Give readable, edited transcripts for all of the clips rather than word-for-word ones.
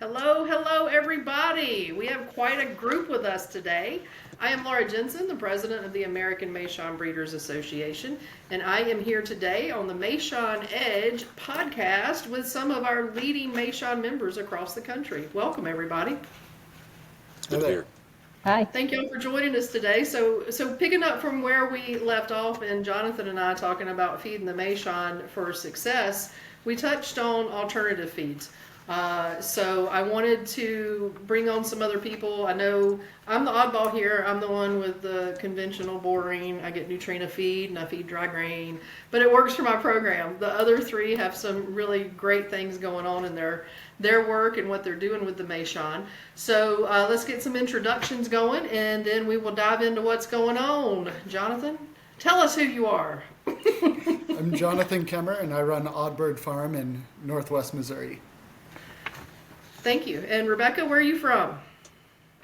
Hello, hello, everybody. We have quite a group with us today. I am Laura Jensen, the president of the American Meishan Breeders Association, and I am here today on the Meishan Edge podcast with some of our leading Meishan members across the country. Welcome, everybody. Good to hear. Hi. Thank you all for joining us today. So picking up from where we left off, and Jonathan and I talking about feeding the Meishan for success, we touched on alternative feeds. So I wanted to bring on some other people. I know I'm the oddball here. I'm the one with the conventional boring. I get Nutrina feed and I feed dry grain, but it works for my program. The other three have some really great things going on in their work and what they're doing with the Meishan. So let's get some introductions going, and then we will dive into what's going on. Jonathan, tell us who you are. I'm Jonathan Kemmerer, and I run Oddbird Farm in Northwest Missouri. Thank you. And Rebecca, where are you from?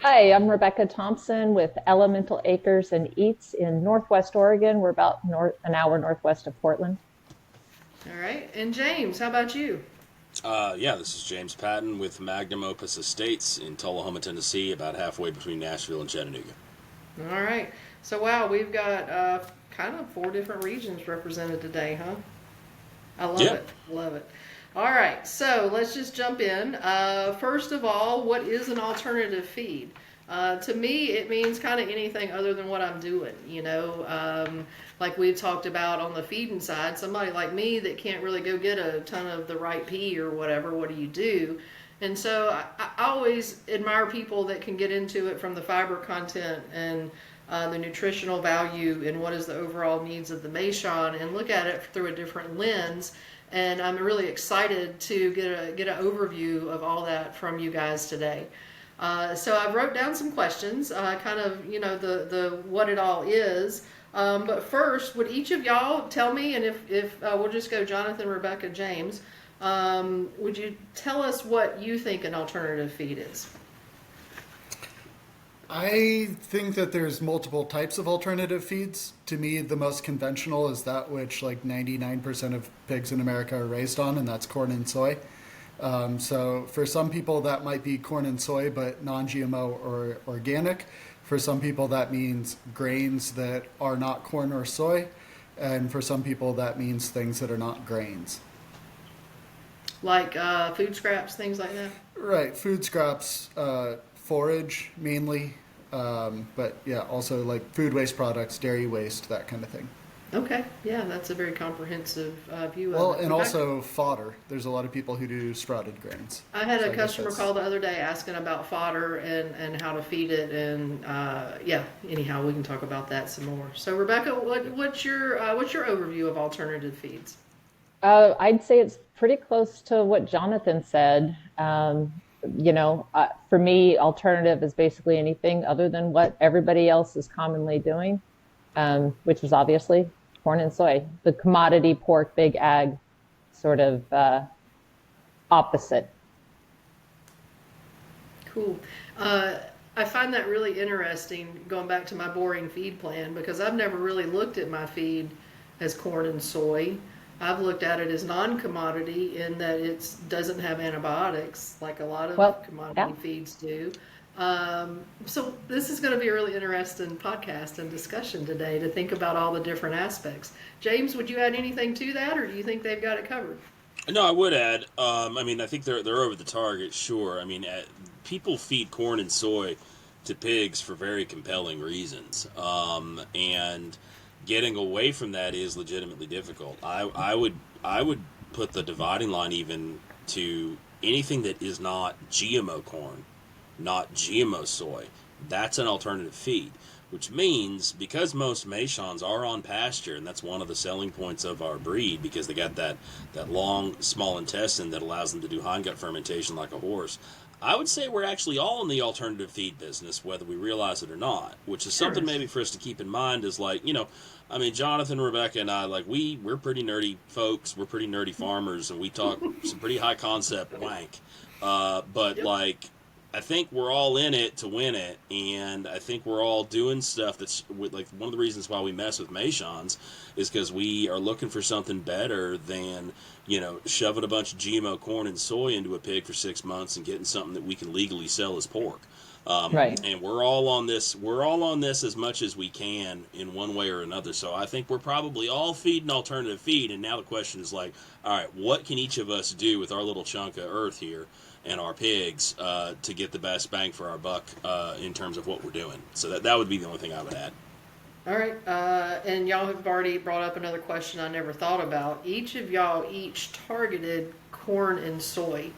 Hi, I'm Rebecca Thompson with Elemental Acres and Eats in Northwest Oregon. We're about an hour northwest of Portland. All right. And James, how about you? This is James Patton with Magnum Opus Estates in Tullahoma, Tennessee, about halfway between Nashville and Chattanooga. All right. So, wow, we've got kind of 4 different regions represented today, huh? I love it. Love it. All right, so let's just jump in. First of all, what is an alternative feed? To me, it means kind of anything other than what I'm doing, like we've talked about on the feeding side. Somebody like me that can't really go get a ton of the right pea or whatever, what do you do? And so I always admire people that can get into it from the fiber content and the nutritional value and what is the overall needs of the Meishan and look at it through a different lens. And I'm really excited to get an overview of all that from you guys today. So I wrote down some questions, kind of, the what it all is. But first, would each of y'all tell me, and if we'll just go Jonathan, Rebecca, James, would you tell us what you think an alternative feed is? I think that there's multiple types of alternative feeds. To me, the most conventional is that which like 99% of pigs in America are raised on, and that's corn and soy. So for some people that might be corn and soy, but non-GMO or organic. For some people that means grains that are not corn or soy. And for some people that means things that are not grains. Like food scraps, things like that? Right, food scraps, forage mainly, but yeah, also like food waste products, dairy waste, that kind of thing. Okay, yeah, that's a very comprehensive view Well, of it. and also fodder. There's a lot of people who do sprouted grains. I had a customer call the other day asking about fodder and how to feed it, and anyhow, we can talk about that some more. So, Rebecca, what's your overview of alternative feeds? I'd say it's pretty close to what Jonathan said. For me, alternative is basically anything other than what everybody else is commonly doing, which is obviously corn and soy, the commodity pork, big ag sort of opposite. Cool. I find that really interesting, going back to my boring feed plan, because I've never really looked at my feed as corn and soy. I've looked at it as non-commodity in that it doesn't have antibiotics like a lot of commodity feeds do. So this is going to be a really interesting podcast and discussion today to think about all the different aspects. James, would you add anything to that, or do you think they've got it covered? No, I would add. I think they're over the target. Sure. People feed corn and soy to pigs for very compelling reasons, and getting away from that is legitimately difficult. I would put the dividing line even to anything that is not GMO corn, not GMO soy. That's an alternative feed, which means because most Meishans are on pasture, and that's one of the selling points of our breed, because they got that long small intestine that allows them to do hindgut fermentation like a horse. I would say we're actually all in the alternative feed business, whether we realize it or not, which is something maybe for us to keep in mind is Jonathan, Rebecca, and I, we're pretty nerdy folks. We're pretty nerdy farmers, and we talk some pretty high concept wank. But I think we're all in it to win it, and I think we're all doing stuff that's like one of the reasons why we mess with Meishans is because we are looking for something better than shoving a bunch of GMO corn and soy into a pig for 6 months and getting something that we can legally sell as pork. Right. And we're all on this. We're all on this as much as we can in one way or another. So I think we're probably all feeding alternative feed. And now the question is like, all right, what can each of us do with our little chunk of earth here and our pigs to get the best bang for our buck in terms of what we're doing? So that would be the only thing I would add. All right, and y'all have already brought up another question I never thought about. Each of y'all targeted corn and soy.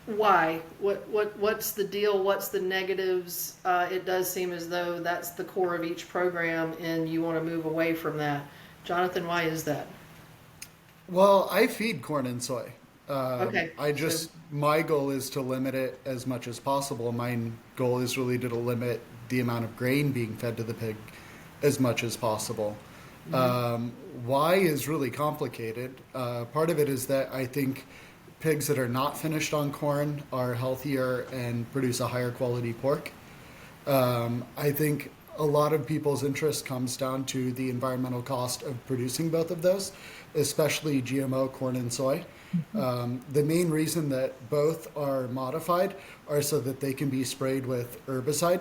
Why? What's the deal? What's the negatives? It does seem as though that's the core of each program, and you want to move away from that. Jonathan, why is that? Well, I feed corn and soy. Okay. My goal is to limit it as much as possible. My goal is really to limit the amount of grain being fed to the pig as much as possible. Why is really complicated. Part of it is that I think pigs that are not finished on corn are healthier and produce a higher quality pork. I think a lot of people's interest comes down to the environmental cost of producing both of those, especially GMO corn and soy. The main reason that both are modified are so that they can be sprayed with herbicide.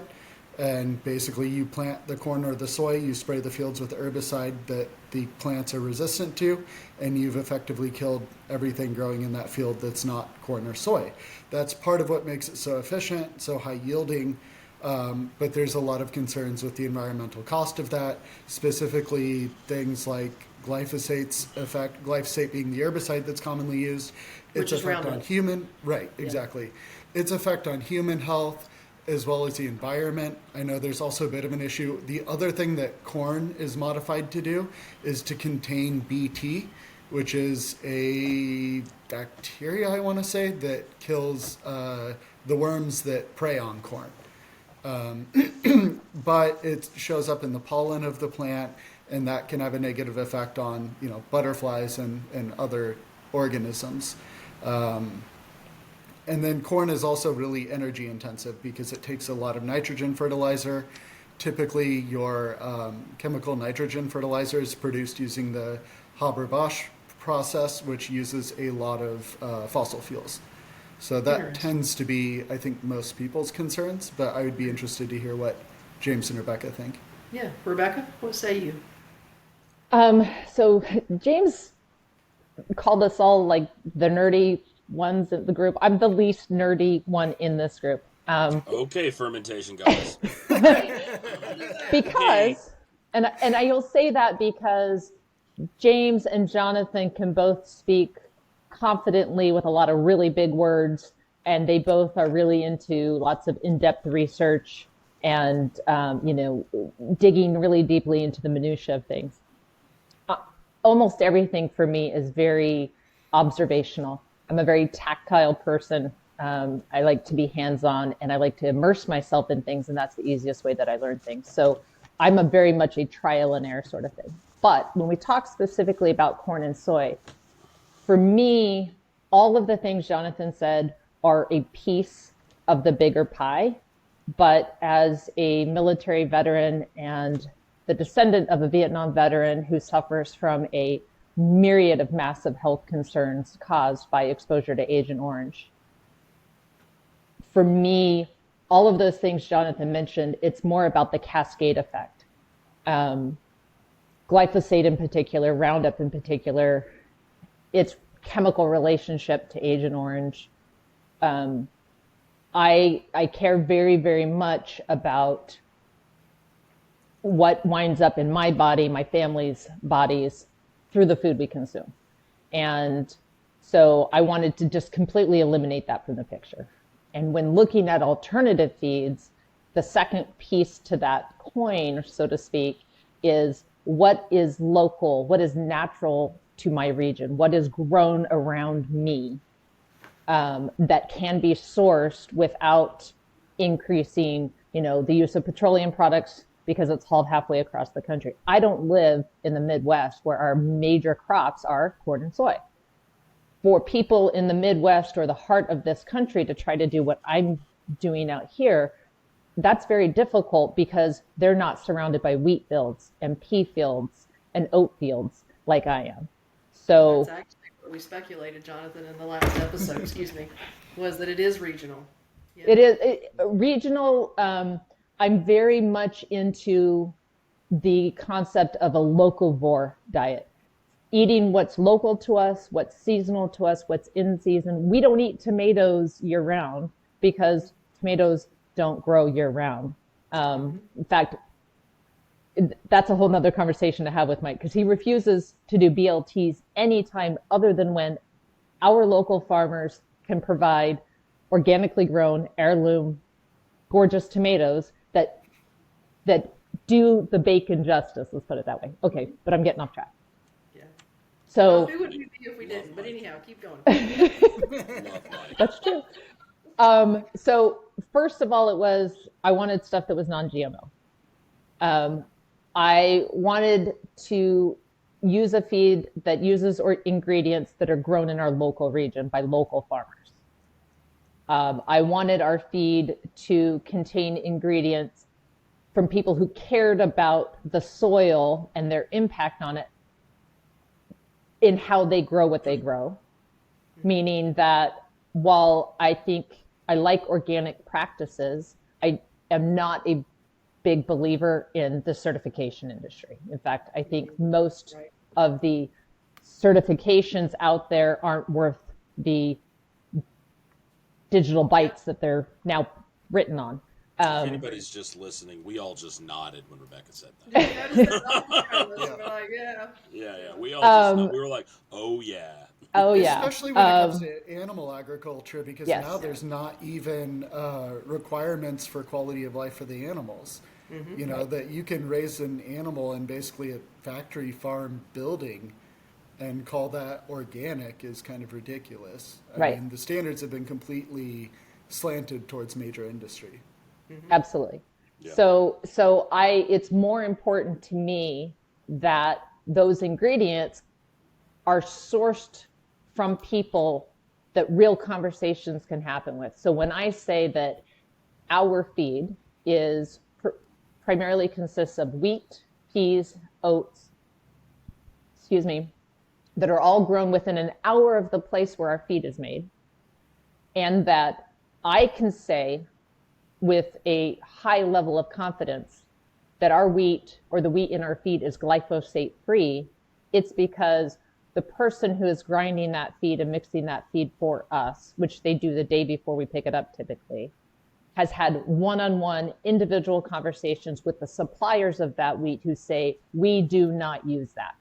And basically you plant the corn or the soy, you spray the fields with herbicide that the plants are resistant to, and you've effectively killed everything growing in that field that's not corn or soy. That's part of what makes it so efficient, so high yielding, but there's a lot of concerns with the environmental cost of that, specifically things like glyphosate being the herbicide that's commonly used, its effect on human, exactly. Its effect on human health, as well as the environment. I know there's also a bit of an issue. The other thing that corn is modified to do is to contain Bt, which is a bacteria, I want to say, that kills the worms that prey on corn. But it shows up in the pollen of the plant, and that can have a negative effect on butterflies and other organisms. And then corn is also really energy intensive because it takes a lot of nitrogen fertilizer. Typically, your chemical nitrogen fertilizer is produced using the Haber-Bosch process, which uses a lot of fossil fuels. So that tends to be, I think, most people's concerns, but I would be interested to hear what James and Rebecca think. Yeah, Rebecca, what say you? So James called us all like the nerdy ones in the group. I'm the least nerdy one in this group. Okay, fermentation guys. Because, and I will say that because James and Jonathan can both speak confidently with a lot of really big words, and they both are really into lots of in-depth research and, digging really deeply into the minutia of things. Almost everything for me is very observational. I'm a very tactile person. I like to be hands-on, and I like to immerse myself in things, and that's the easiest way that I learn things. So I'm very much a trial and error sort of thing. But when we talk specifically about corn and soy, for me, all of the things Jonathan said are a piece of the bigger pie. But as a military veteran and the descendant of a Vietnam veteran who suffers from a myriad of massive health concerns caused by exposure to Agent Orange, for me, all of those things Jonathan mentioned, it's more about the cascade effect. Glyphosate in particular, Roundup in particular, its chemical relationship to Agent Orange. I care very, very much about what winds up in my body, my family's bodies, through the food we consume. And so I wanted to just completely eliminate that from the picture. And when looking at alternative feeds, the second piece to that coin, so to speak, is what is local, what is natural to my region, what is grown around me, that can be sourced without increasing, the use of petroleum products because it's hauled halfway across the country. I don't live in the Midwest where our major crops are corn and soy. For people in the Midwest or the heart of this country to try to do what I'm doing out here, that's very difficult because they're not surrounded by wheat fields and pea fields and oat fields like I am. So That's actually what we speculated, Jonathan, in the last episode, excuse me, was that it is regional. Yeah. it is regional. I'm very much into the concept of a locavore diet, eating what's local to us, what's seasonal to us, what's in season. We don't eat tomatoes year round because tomatoes don't grow year round. In fact, that's a whole nother conversation to have with Mike because he refuses to do BLTs anytime other than when our local farmers can provide organically grown heirloom gorgeous tomatoes that do the bacon justice. Let's put it that way. Okay, but I'm getting off track. Yeah. So Well, who would we be if we didn't? But anyhow, keep going. that's true. So first of all, I wanted stuff that was non-GMO. I wanted to use a feed that uses ingredients that are grown in our local region by local farmers. I wanted our feed to contain ingredients from people who cared about the soil and their impact on it in how they grow what they grow. Meaning that while I think I like organic practices, I am not a big believer in the certification industry. In fact, I think most of the certifications out there aren't worth the digital bytes that they're now written on. If anybody's just listening, we all just nodded when Rebecca said that. Yeah. We all we were like, oh yeah. Oh yeah. Especially when it comes to animal agriculture, because Yes. now there's not even requirements for quality of life for the animals. You know, that you can raise an animal in basically a factory farm building and call that organic is kind of ridiculous. I mean, the standards have been completely slanted towards major industry. Absolutely. Yeah. So it's more important to me that those ingredients are sourced from people that real conversations can happen with. So when I say that our feed is primarily consists of wheat, peas, oats, that are all grown within an hour of the place where our feed is made, and that I can say with a high level of confidence that our wheat or the wheat in our feed is glyphosate free, it's because the person who is grinding that feed and mixing that feed for us, which they do the day before we pick it up typically, has had one-on-one individual conversations with the suppliers of that wheat who say, we do not use that.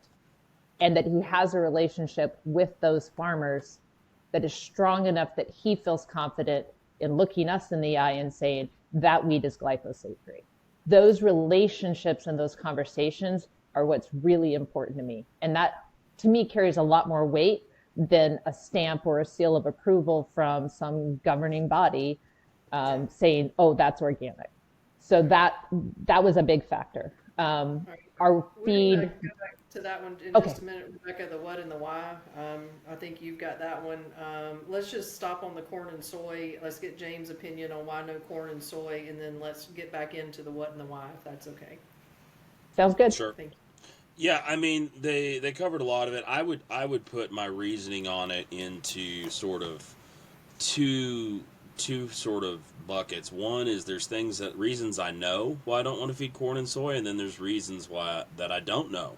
And that he has a relationship with those farmers that is strong enough that he feels confident in looking us in the eye and saying, that wheat is glyphosate free. Those relationships and those conversations are what's really important to me. And that, to me, carries a lot more weight than a stamp or a seal of approval from some governing body saying, oh, that's organic. So that was a big factor. Our feed. We're gonna go back to that one in just a minute, Rebecca, the what and the why. I think you've got that one. Let's just stop on the corn and soy. Let's get James' opinion on why no corn and soy, and then let's get back into the what and the why, if that's okay. Sounds good. Sure. Thank you. Yeah, I mean they covered a lot of it. I would put my reasoning on it into sort of two sort of buckets. One is there's reasons I know why I don't want to feed corn and soy, and then there's reasons why that I don't know.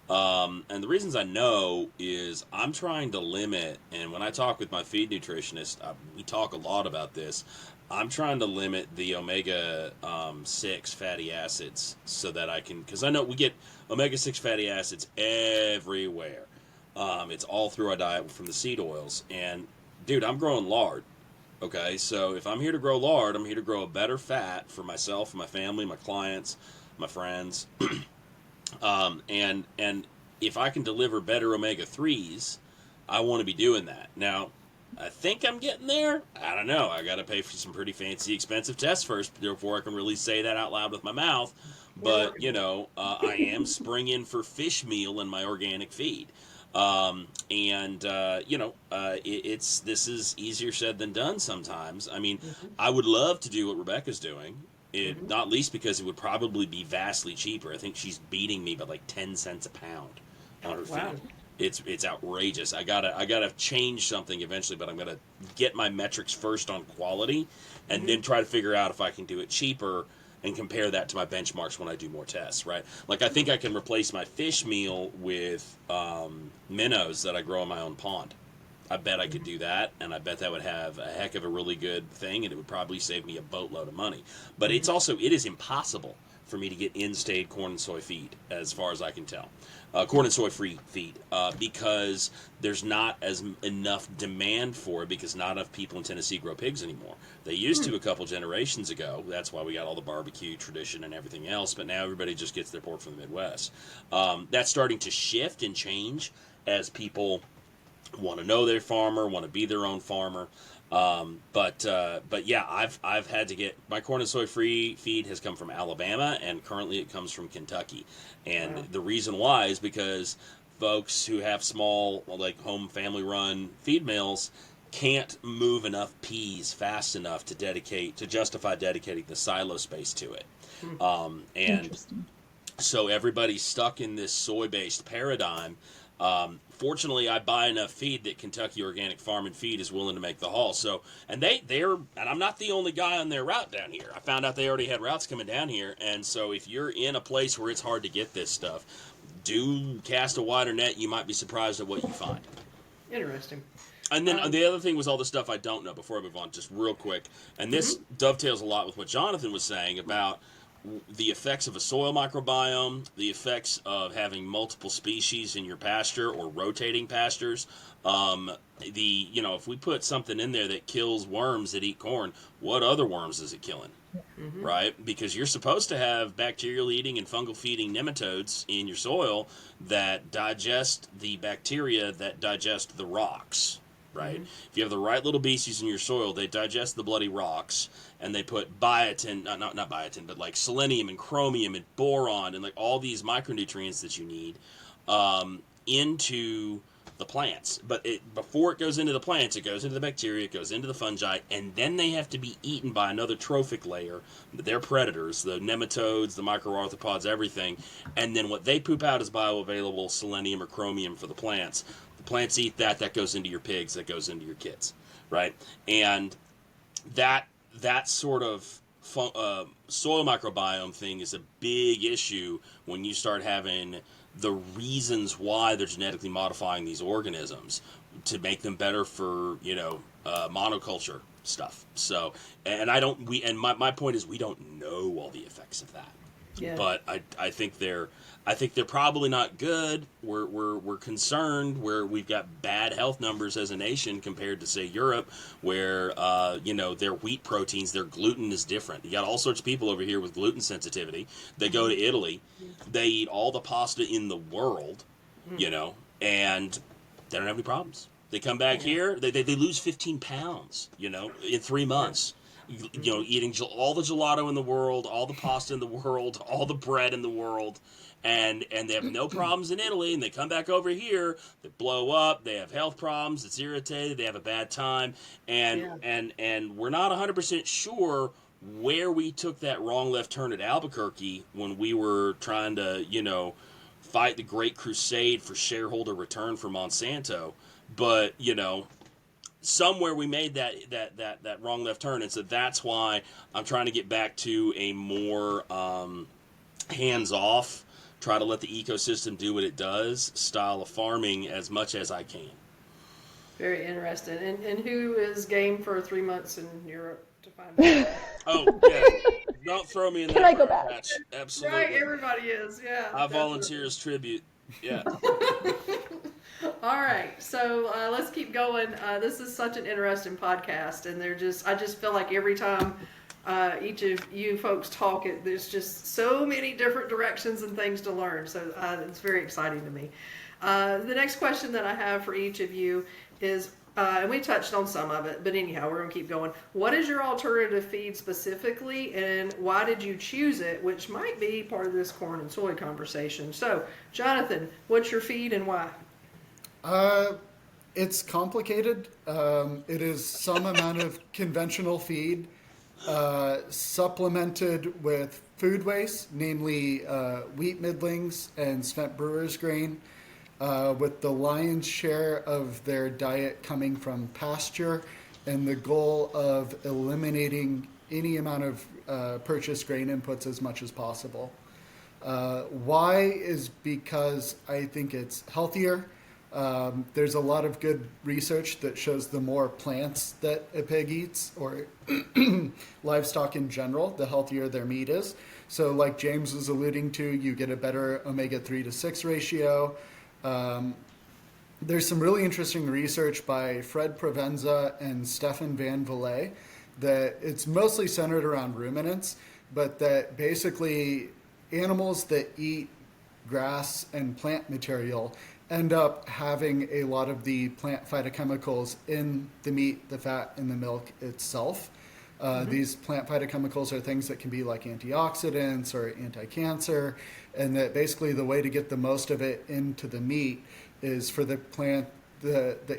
And the reasons I know is I'm trying to limit, and when I talk with my feed nutritionist, we talk a lot about this. I'm trying to limit the omega-6 fatty acids so that I can, because I know we get omega-6 fatty acids everywhere. It's all through our diet from the seed oils. And, dude, I'm growing lard. Okay, so if I'm here to grow lard, I'm here to grow a better fat for myself, my family, my clients, my friends. And if I can deliver better omega-3s, I want to be doing that. Now, I think I'm getting there. I don't know. I got to pay for some pretty fancy, expensive tests first before I can really say that out loud with my mouth. But, I am springing for fish meal in my organic feed. This is easier said than done sometimes. I mean, I would love to do what Rebecca's doing. Not least because it would probably be vastly cheaper. I think she's beating me by like 10 cents a pound on her Wow. feed. It's outrageous. I gotta change something eventually, but I'm gonna get my metrics first on quality, and then try to figure out if I can do it cheaper and compare that to my benchmarks when I do more tests. Right? Like I think I can replace my fish meal with minnows that I grow in my own pond. I bet I could do that, and I bet that would have a heck of a really good thing, and it would probably save me a boatload of money. But it is impossible for me to get in-state corn and soy feed, as far as I can tell. Corn and soy free feed, because there's not enough demand for it, because not enough people in Tennessee grow pigs anymore. They used to a couple generations ago. That's why we got all the barbecue tradition and everything else, but now everybody just gets their pork from the Midwest. That's starting to shift and change as people want to know their farmer, want to be their own farmer. But yeah, I've had to get my corn and soy free feed has come from Alabama, and currently it comes from Kentucky. And the reason why is because folks who have small, like home family run feed mills can't move enough peas fast enough to justify dedicating the silo space to it. And so everybody's stuck in this soy-based paradigm. Fortunately, I buy enough feed that Kentucky Organic Farm and Feed is willing to make the haul. So, and I'm not the only guy on their route down here. I found out they already had routes coming down here, and so if you're in a place where it's hard to get this stuff, do cast a wider net. You might be surprised at what you find. Interesting. And then the other thing was all the stuff I don't know. Before I move on, just real quick, and this dovetails a lot with what Jonathan was saying about the effects of a soil microbiome, the effects of having multiple species in your pasture or rotating pastures. If we put something in there that kills worms that eat corn, what other worms is it killing? Right? Because you're supposed to have bacterial eating and fungal feeding nematodes in your soil that digest the bacteria that digest the rocks. Right? If you have the right little beasties in your soil, they digest the bloody rocks, and they put biotin, not biotin, but like selenium and chromium and boron and like all these micronutrients that you need into the plants. But before it goes into the plants, it goes into the bacteria, it goes into the fungi, and then they have to be eaten by another trophic layer. They're predators, the nematodes, the microarthropods, everything. And then what they poop out is bioavailable selenium or chromium for the plants. The plants eat that goes into your pigs, that goes into your kids, right? And that sort of soil microbiome thing is a big issue when you start having the reasons why they're genetically modifying these organisms to make them better for monoculture stuff. So, and my point is we don't know all the effects of that. Yeah. But I think they're probably not good. We're concerned where we've got bad health numbers as a nation compared to, say, Europe, where their wheat proteins, their gluten is different. You got all sorts of people over here with gluten sensitivity. They go to Italy, they eat all the pasta in the world, and they don't have any problems. They come back here, they lose 15 pounds, in 3 months. Eating all the gelato in the world, all the pasta in the world, all the bread in the world, and they have no problems in Italy, and they come back over here, they blow up, they have health problems, it's irritated, they have a bad time, and we're not 100% sure where we took that wrong left turn at Albuquerque when we were trying to, fight the Great Crusade for shareholder return for Monsanto, but, somewhere we made that wrong left turn, and so that's why I'm trying to get back to a more hands-off, try to let the ecosystem do what it does style of farming as much as I can. Very interesting. And who is game for 3 months in Europe to find out? Oh, yeah. Don't throw me in that Can I go back? patch. Absolutely. Right, everybody is, yeah. I volunteer as tribute. Yeah. All right, so let's keep going. This is such an interesting podcast, and I just feel like every time each of you folks talk, there's just so many different directions and things to learn. So it's very exciting to me. The next question that I have for each of you is, and we touched on some of it, but anyhow, we're going to keep going. What is your alternative feed specifically, and why did you choose it, which might be part of this corn and soy conversation. So, Jonathan, what's your feed and why? It's complicated. It is some amount of conventional feed supplemented with food waste, namely wheat middlings and spent brewer's grain, with the lion's share of their diet coming from pasture, and the goal of eliminating any amount of purchased grain inputs as much as possible. Why is because I think it's healthier. There's a lot of good research that shows the more plants that a pig eats, or livestock in general, the healthier their meat is. So like James was alluding to, you get a better omega-3 to 6 ratio. There's some really interesting research by Fred Provenza and Stefan Van Villei that it's mostly centered around ruminants, but that basically animals that eat grass and plant material end up having a lot of the plant phytochemicals in the meat, the fat, and the milk itself. These plant phytochemicals are things that can be like antioxidants or anti-cancer, and that basically the way to get the most of it into the meat is for the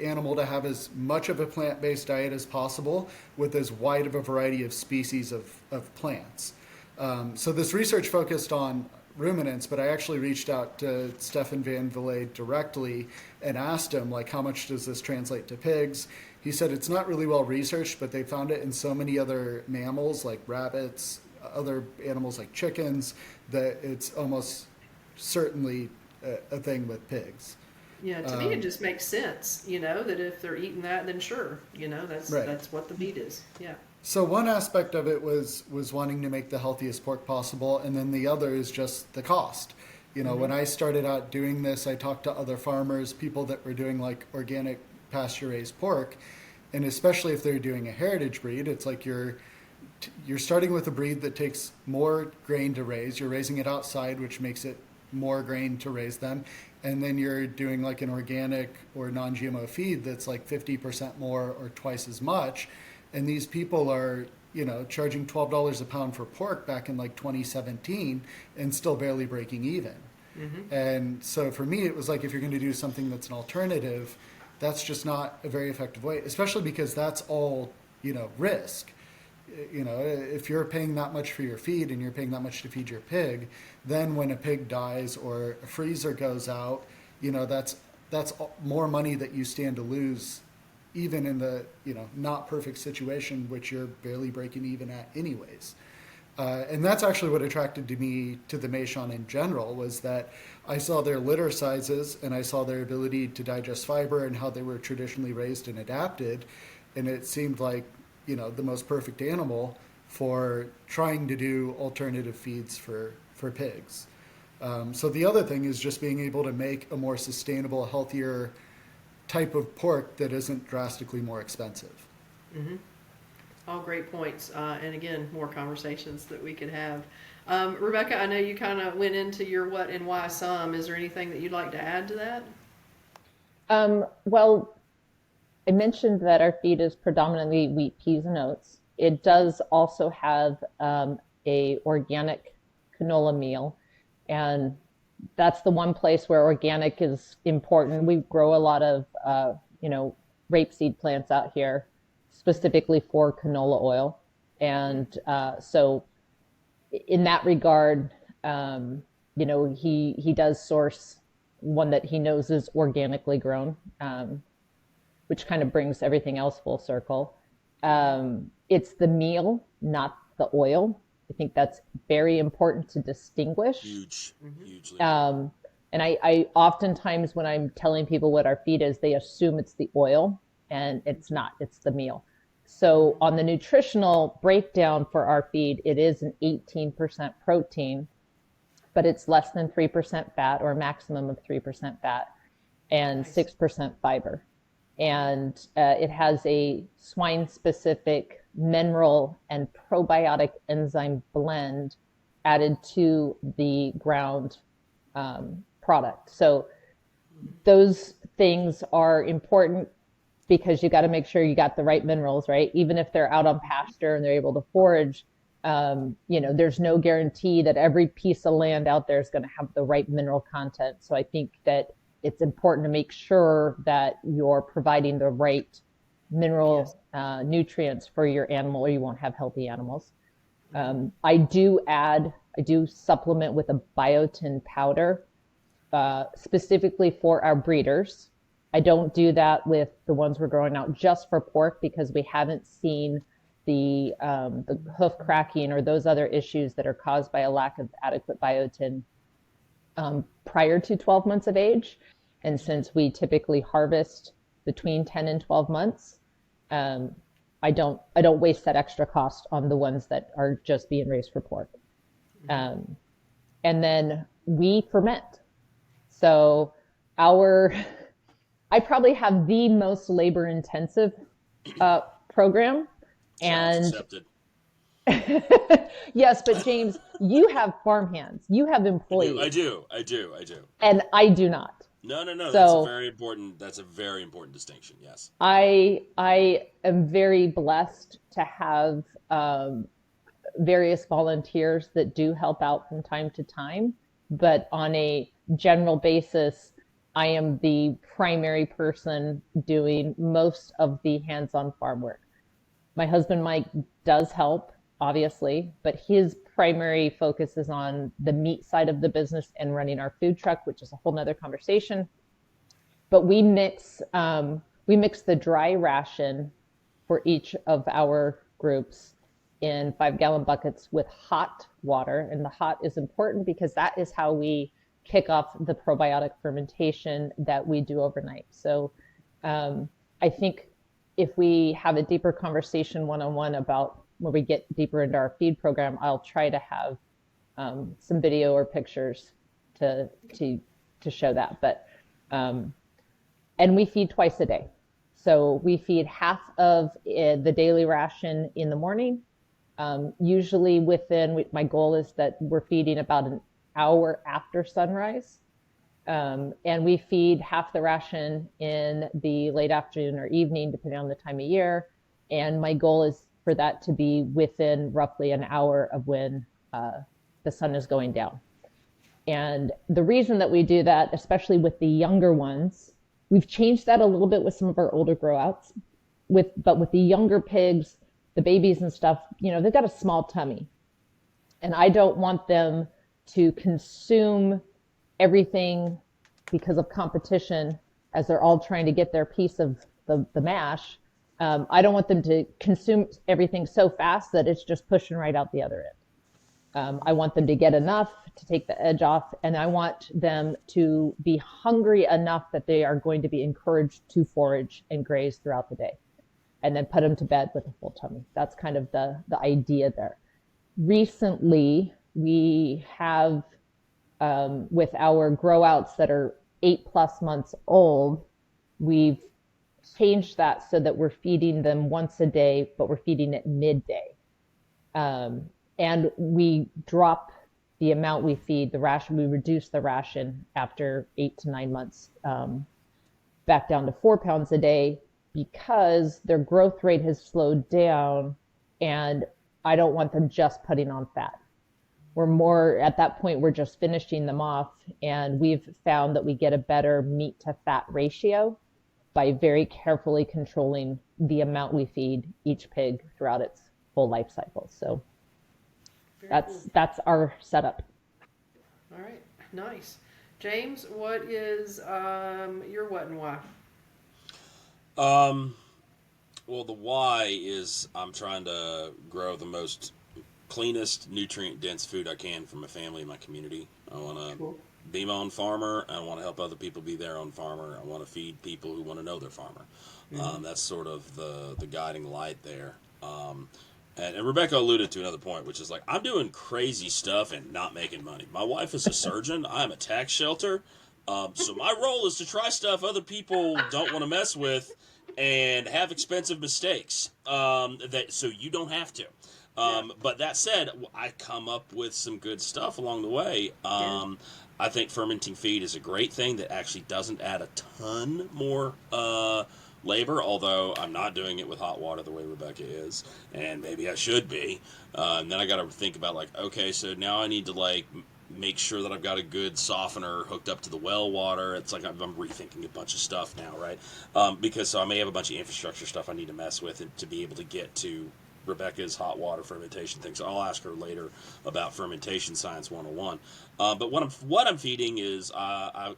animal to have as much of a plant-based diet as possible with as wide of a variety of species of plants. So this research focused on ruminants, but I actually reached out to Stefan Van Villei directly and asked him, like, how much does this translate to pigs? He said it's not really well researched, but they found it in so many other mammals like rabbits, other animals like chickens, that it's almost certainly a thing with pigs. Yeah, to me it just makes sense, that if they're eating that, then sure, that's Right. that's what the meat is. Yeah. So one aspect of it was wanting to make the healthiest pork possible, and then the other is just the cost. When I started out doing this, I talked to other farmers, people that were doing like organic pasture-raised pork, and especially if they're doing a heritage breed, it's like you're starting with a breed that takes more grain to raise. You're raising it outside, which makes it more grain to raise them, and then you're doing like an organic or non-GMO feed that's like 50% more or twice as much. And these people are, charging $12 a pound for pork back in like 2017 and still barely breaking even. And so for me, it was like, if you're going to do something that's an alternative, that's just not a very effective way, especially because that's all, risk. If you're paying that much for your feed and you're paying that much to feed your pig, then when a pig dies or a freezer goes out, that's more money that you stand to lose, even in the not perfect situation, which you're barely breaking even at anyways. And that's actually what attracted me to the Meishan in general, was that I saw their litter sizes and I saw their ability to digest fiber and how they were traditionally raised and adapted. And it seemed like, the most perfect animal for trying to do alternative feeds for pigs. So the other thing is just being able to make a more sustainable, healthier type of pork that isn't drastically more expensive. All great points. And again, more conversations that we could have. Rebecca, I know you kind of went into your what and why some. Is there anything that you'd like to add to that? Well, I mentioned that our feed is predominantly wheat, peas, and oats. It does also have a organic canola meal, and that's the one place where organic is important. We grow a lot of, rapeseed plants out here, specifically for canola oil. And so in that regard, he does source one that he knows is organically grown, which kind of brings everything else full circle. It's the meal, not the oil. I think that's very important to distinguish. Hugely. And I oftentimes, when I'm telling people what our feed is, they assume it's the oil, and it's not, it's the meal. So on the nutritional breakdown for our feed, it is an 18% protein, but it's less than 3% fat, or a maximum of 3% fat, and 6% fiber. And it has a swine-specific mineral and probiotic enzyme blend added to the ground product. So those things are important because you got to make sure you got the right minerals, right? Even if they're out on pasture and they're able to forage, there's no guarantee that every piece of land out there is going to have the right mineral content. So I think that it's important to make sure that you're providing the right mineral nutrients for your animal, or you won't have healthy animals. I do supplement with a biotin powder, specifically for our breeders. I don't do that with the ones we're growing out just for pork, because we haven't seen the hoof cracking or those other issues that are caused by a lack of adequate biotin prior to 12 months of age. And since we typically harvest between 10 and 12 months, I don't waste that extra cost on the ones that are just being raised for pork. And then we ferment. So I probably have the most labor intensive program. And yes, but James, you have farm hands. You have employees. I do. And I do not. No. So, that's a very important distinction. Yes. I am very blessed to have various volunteers that do help out from time to time, but on a general basis, I am the primary person doing most of the hands-on farm work. My husband, Mike, does help, obviously, but his primary focus is on the meat side of the business and running our food truck, which is a whole nother conversation. But we mix the dry ration for each of our groups in 5-gallon buckets with hot water. And the hot is important because that is how we kick off the probiotic fermentation that we do overnight. So I think if we have a deeper conversation one-on-one about when we get deeper into our feed program, I'll try to have some video or pictures to show that. But and we feed twice a day. So we feed half of the daily ration in the morning. Usually my goal is that we're feeding about an hour after sunrise. And we feed half the ration in the late afternoon or evening, depending on the time of year. And my goal is for that to be within roughly an hour of when the sun is going down. And the reason that we do that, especially with the younger ones, we've changed that a little bit with some of our older grow outs. But with the younger pigs, the babies and stuff, they've got a small tummy. And I don't want them to consume everything because of competition as they're all trying to get their piece of the mash. I don't want them to consume everything so fast that it's just pushing right out the other end. I want them to get enough to take the edge off, and I want them to be hungry enough that they are going to be encouraged to forage and graze throughout the day, and then put them to bed with a full tummy. That's kind of the idea there. Recently, we have, with our grow outs that are 8+ months old, we've changed that so that we're feeding them once a day, but we're feeding at midday. And we drop the amount we feed, the ration, we reduce the ration after 8 to 9 months, back down to 4 pounds a day, because their growth rate has slowed down and I don't want them just putting on fat. We're more at that point, we're just finishing them off, and we've found that we get a better meat to fat ratio by very carefully controlling the amount we feed each pig throughout its full life cycle. So that's our setup. All right, nice. James, what is your what and why? Well, the why is I'm trying to grow the most cleanest, nutrient-dense food I can for my family and my community. I want to be my own farmer. I want to help other people be their own farmer. I want to feed people who want to know their farmer. That's sort of the guiding light there. And Rebecca alluded to another point, which is like, I'm doing crazy stuff and not making money. My wife is a surgeon. I'm a tax shelter. So my role is to try stuff other people don't want to mess with and have expensive mistakes so you don't have to. But that said, I come up with some good stuff along the way. I think fermenting feed is a great thing that actually doesn't add a ton more labor, although I'm not doing it with hot water the way Rebecca is, and maybe I should be. And then I got to think about, like, okay, so now I need to, like, make sure that I've got a good softener hooked up to the well water. It's like I'm rethinking a bunch of stuff now, right? Because so I may have a bunch of infrastructure stuff I need to mess with to be able to get to Rebecca's hot water fermentation thing. So I'll ask her later about fermentation science 101. But what I'm feeding is I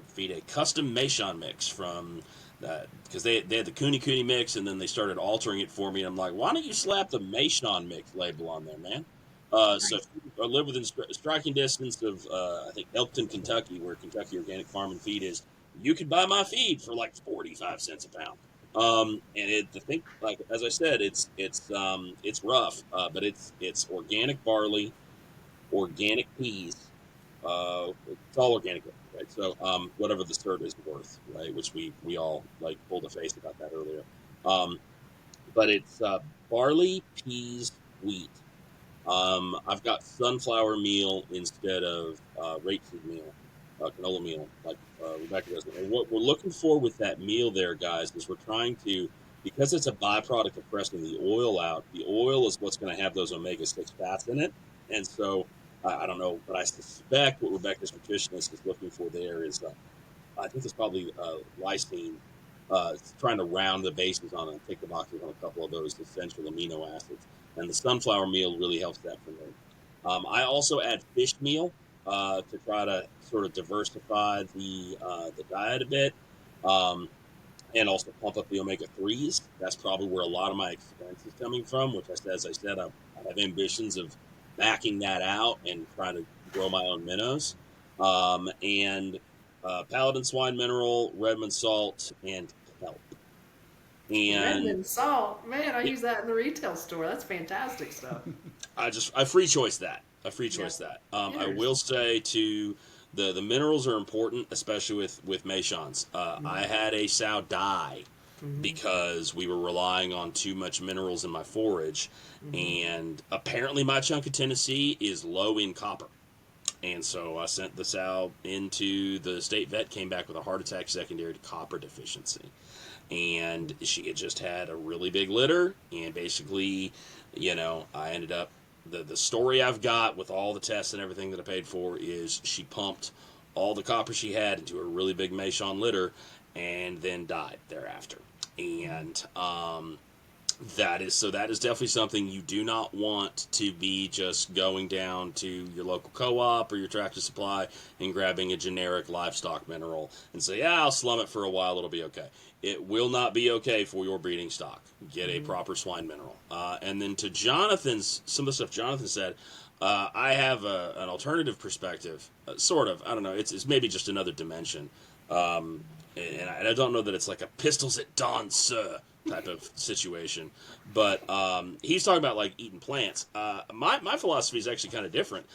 feed a custom Meishan mix from that, because they had the Kuni mix, and then they started altering it for me. And I'm like, why don't you slap the Meishan mix label on there, man? So if you live within striking distance of I think Elkton, Kentucky, where Kentucky Organic Farm and Feed is, you could buy my feed for like 45 cents a pound. And the thing, like as I said, it's rough, but it's organic barley, organic peas. It's all organic, right? So whatever the cert is worth, right? Which we all like pulled a face about that earlier. But it's barley, peas, wheat. I've got sunflower meal instead of rapeseed meal, canola meal, like Rebecca does. And what we're looking for with that meal there, guys, is we're trying to, because it's a byproduct of pressing the oil out, the oil is what's going to have those omega-6 fats in it. And so, I don't know, but I suspect what Rebecca's nutritionist is looking for there is, I think it's probably lysine, trying to round the bases on and tick the boxes on a couple of those essential amino acids. And the sunflower meal really helps that for me. I also add fish meal to try to sort of diversify the diet a bit, and also pump up the omega-3s. That's probably where a lot of my expense is coming from, which, as I said, I have ambitions of backing that out and trying to grow my own minnows. And Paladin swine mineral, Redmond salt, and kelp. And Redmond salt, man, I use that in the retail store. That's fantastic stuff. I free choice that. I will say to the minerals are important, especially with Meishans. I had a sow die because we were relying on too much minerals in my forage, and apparently my chunk of Tennessee is low in copper. And so I sent the sow into the state vet, came back with a heart attack secondary to copper deficiency. And she had just had a really big litter, and basically, I ended up, the story I've got with all the tests and everything that I paid for is she pumped all the copper she had into a really big Meishan litter and then died thereafter. And that is definitely something you do not want to be just going down to your local co-op or your Tractor Supply and grabbing a generic livestock mineral and say, yeah, I'll slum it for a while, it'll be okay. It will not be okay for your breeding stock. Get a proper swine mineral. And then to Jonathan's, some of the stuff Jonathan said, I have an alternative perspective, sort of. I don't know. It's maybe just another dimension. And I don't know that it's like a pistols at dawn, sir, type of situation. But he's talking about like eating plants. My philosophy is actually kind of different.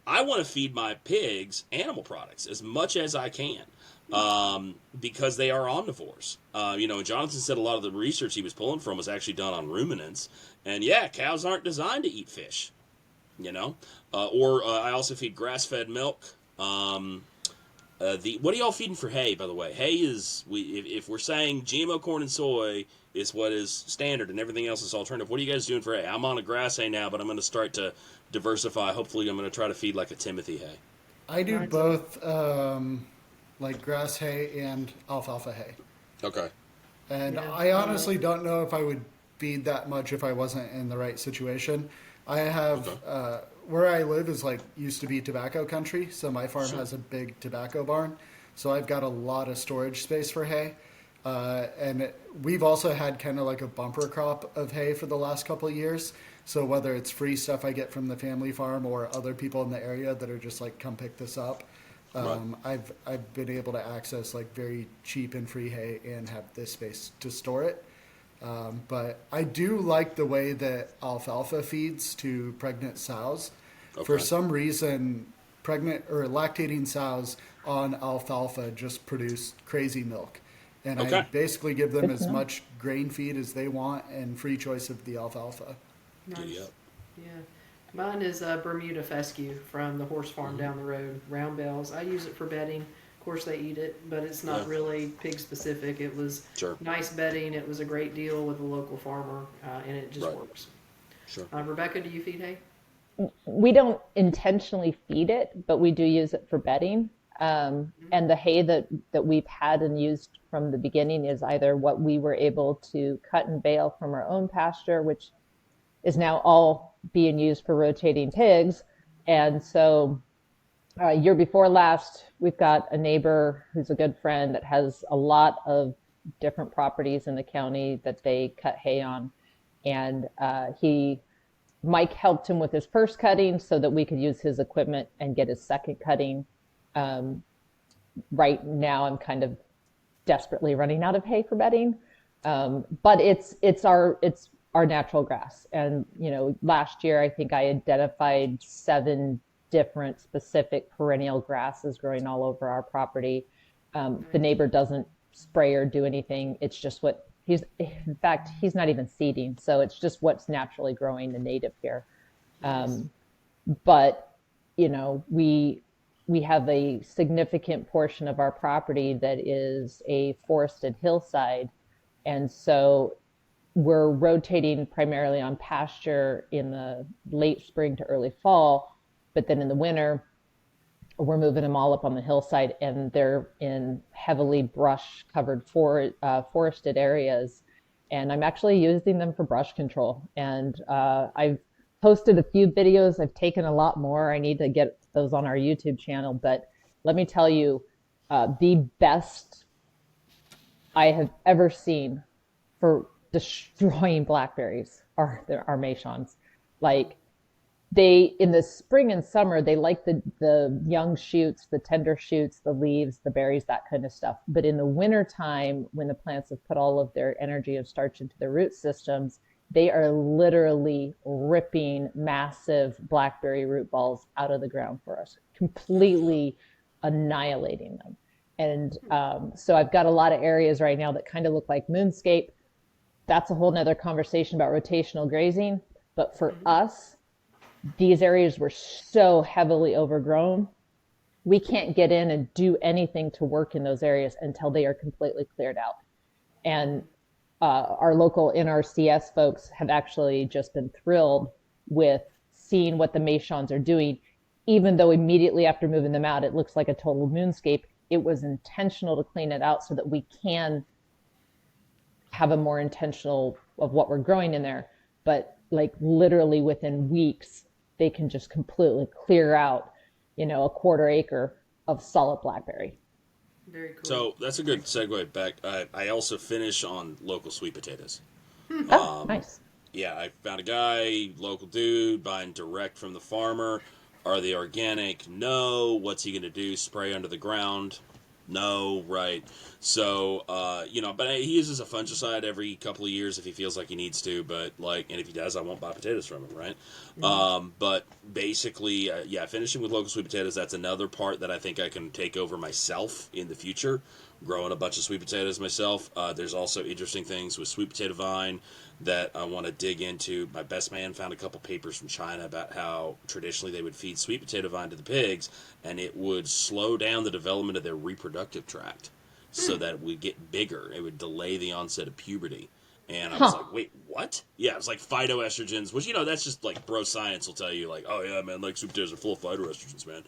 I want to feed my pigs animal products as much as I can. Because they are omnivores. Jonathan said a lot of the research he was pulling from was actually done on ruminants. And yeah, cows aren't designed to eat fish, I also feed grass-fed milk. What are y'all feeding for hay, by the way? Hay is, if we're saying GMO corn and soy is what is standard and everything else is alternative, what are you guys doing for hay? I'm on a grass hay now, but I'm going to start to diversify. Hopefully I'm going to try to feed like a Timothy hay. I do both, like grass hay and alfalfa hay. Okay. And I honestly don't know if I would feed that much if I wasn't in the right situation. I have, where I live is used to be tobacco country, so my farm has a big tobacco barn. So I've got a lot of storage space for hay. And we've also had kind of like a bumper crop of hay for the last couple of years. So whether it's free stuff I get from the family farm or other people in the area that are just come pick this up, I've been able to access very cheap and free hay and have this space to store it. But I do like the way that alfalfa feeds to pregnant sows. Okay. For some reason, pregnant or lactating sows on alfalfa just produce crazy milk. And I basically give them as much grain feed as they want and free choice of the alfalfa. Nice. Yeah. Mine is Bermuda fescue from the horse farm down the road, round bells. I use it for bedding. Of course, they eat it, but it's not really pig specific. It was nice bedding. It was a great deal with a local farmer, and it just works. Sure. Rebecca, do you feed hay? we don't intentionally feed it, but we do use it for bedding. And the hay that we've had and used from the beginning is either what we were able to cut and bale from our own pasture, which is now all being used for rotating pigs. And so, year before last, we've got a neighbor who's a good friend that has a lot of different properties in the county that they cut hay on. And Mike helped him with his first cutting so that we could use his equipment and get his second cutting. Right now, I'm kind of desperately running out of hay for bedding, but it's our natural grass. And last year I think I identified 7 different specific perennial grasses growing all over our property. The neighbor doesn't spray or do anything. It's just in fact, he's not even seeding. So it's just what's naturally growing the native here. But, we have a significant portion of our property that is a forested hillside. And so we're rotating primarily on pasture in the late spring to early fall. But then in the winter, we're moving them all up on the hillside, and they're in heavily brush covered forested areas. And I'm actually using them for brush control. And I've posted a few videos. I've taken a lot more. I need to get those on our YouTube channel. But let me tell you, the best I have ever seen for destroying blackberries are Meishans. Like, in the spring and summer, they like the young shoots, the tender shoots, the leaves, the berries, that kind of stuff. But in the winter time, when the plants have put all of their energy of starch into their root systems, they are literally ripping massive blackberry root balls out of the ground for us, completely annihilating them. And so I've got a lot of areas right now that kind of look like moonscape. That's a whole nother conversation about rotational grazing. But for us, these areas were so heavily overgrown, we can't get in and do anything to work in those areas until they are completely cleared out. And our local NRCS folks have actually just been thrilled with seeing what the Meishans are doing, even though immediately after moving them out, it looks like a total moonscape. It was intentional to clean it out so that we can have a more intentional of what we're growing in there. But like literally within weeks, they can just completely clear out, a quarter acre of solid blackberry. Very cool. So that's a good segue back. I also finish on local sweet potatoes. Oh, nice. Yeah, I found a guy, local dude, buying direct from the farmer. Are they organic? No. What's he going to do? Spray under the ground? No, right. So, but he uses a fungicide every couple of years if he feels like he needs to, and if he does, I won't buy potatoes from him, right? Mm-hmm. But basically, finishing with local sweet potatoes, that's another part that I think I can take over myself in the future, growing a bunch of sweet potatoes myself. There's also interesting things with sweet potato vine that I want to dig into. My best man found a couple papers from China about how traditionally they would feed sweet potato vine to the pigs, and it would slow down the development of their reproductive tract so that it would get bigger. It would delay the onset of puberty. And I was like, wait, what? Yeah, it was like phytoestrogens, which, that's just like bro science will tell you, like, oh yeah, man, like sweet potatoes are full of phytoestrogens, man.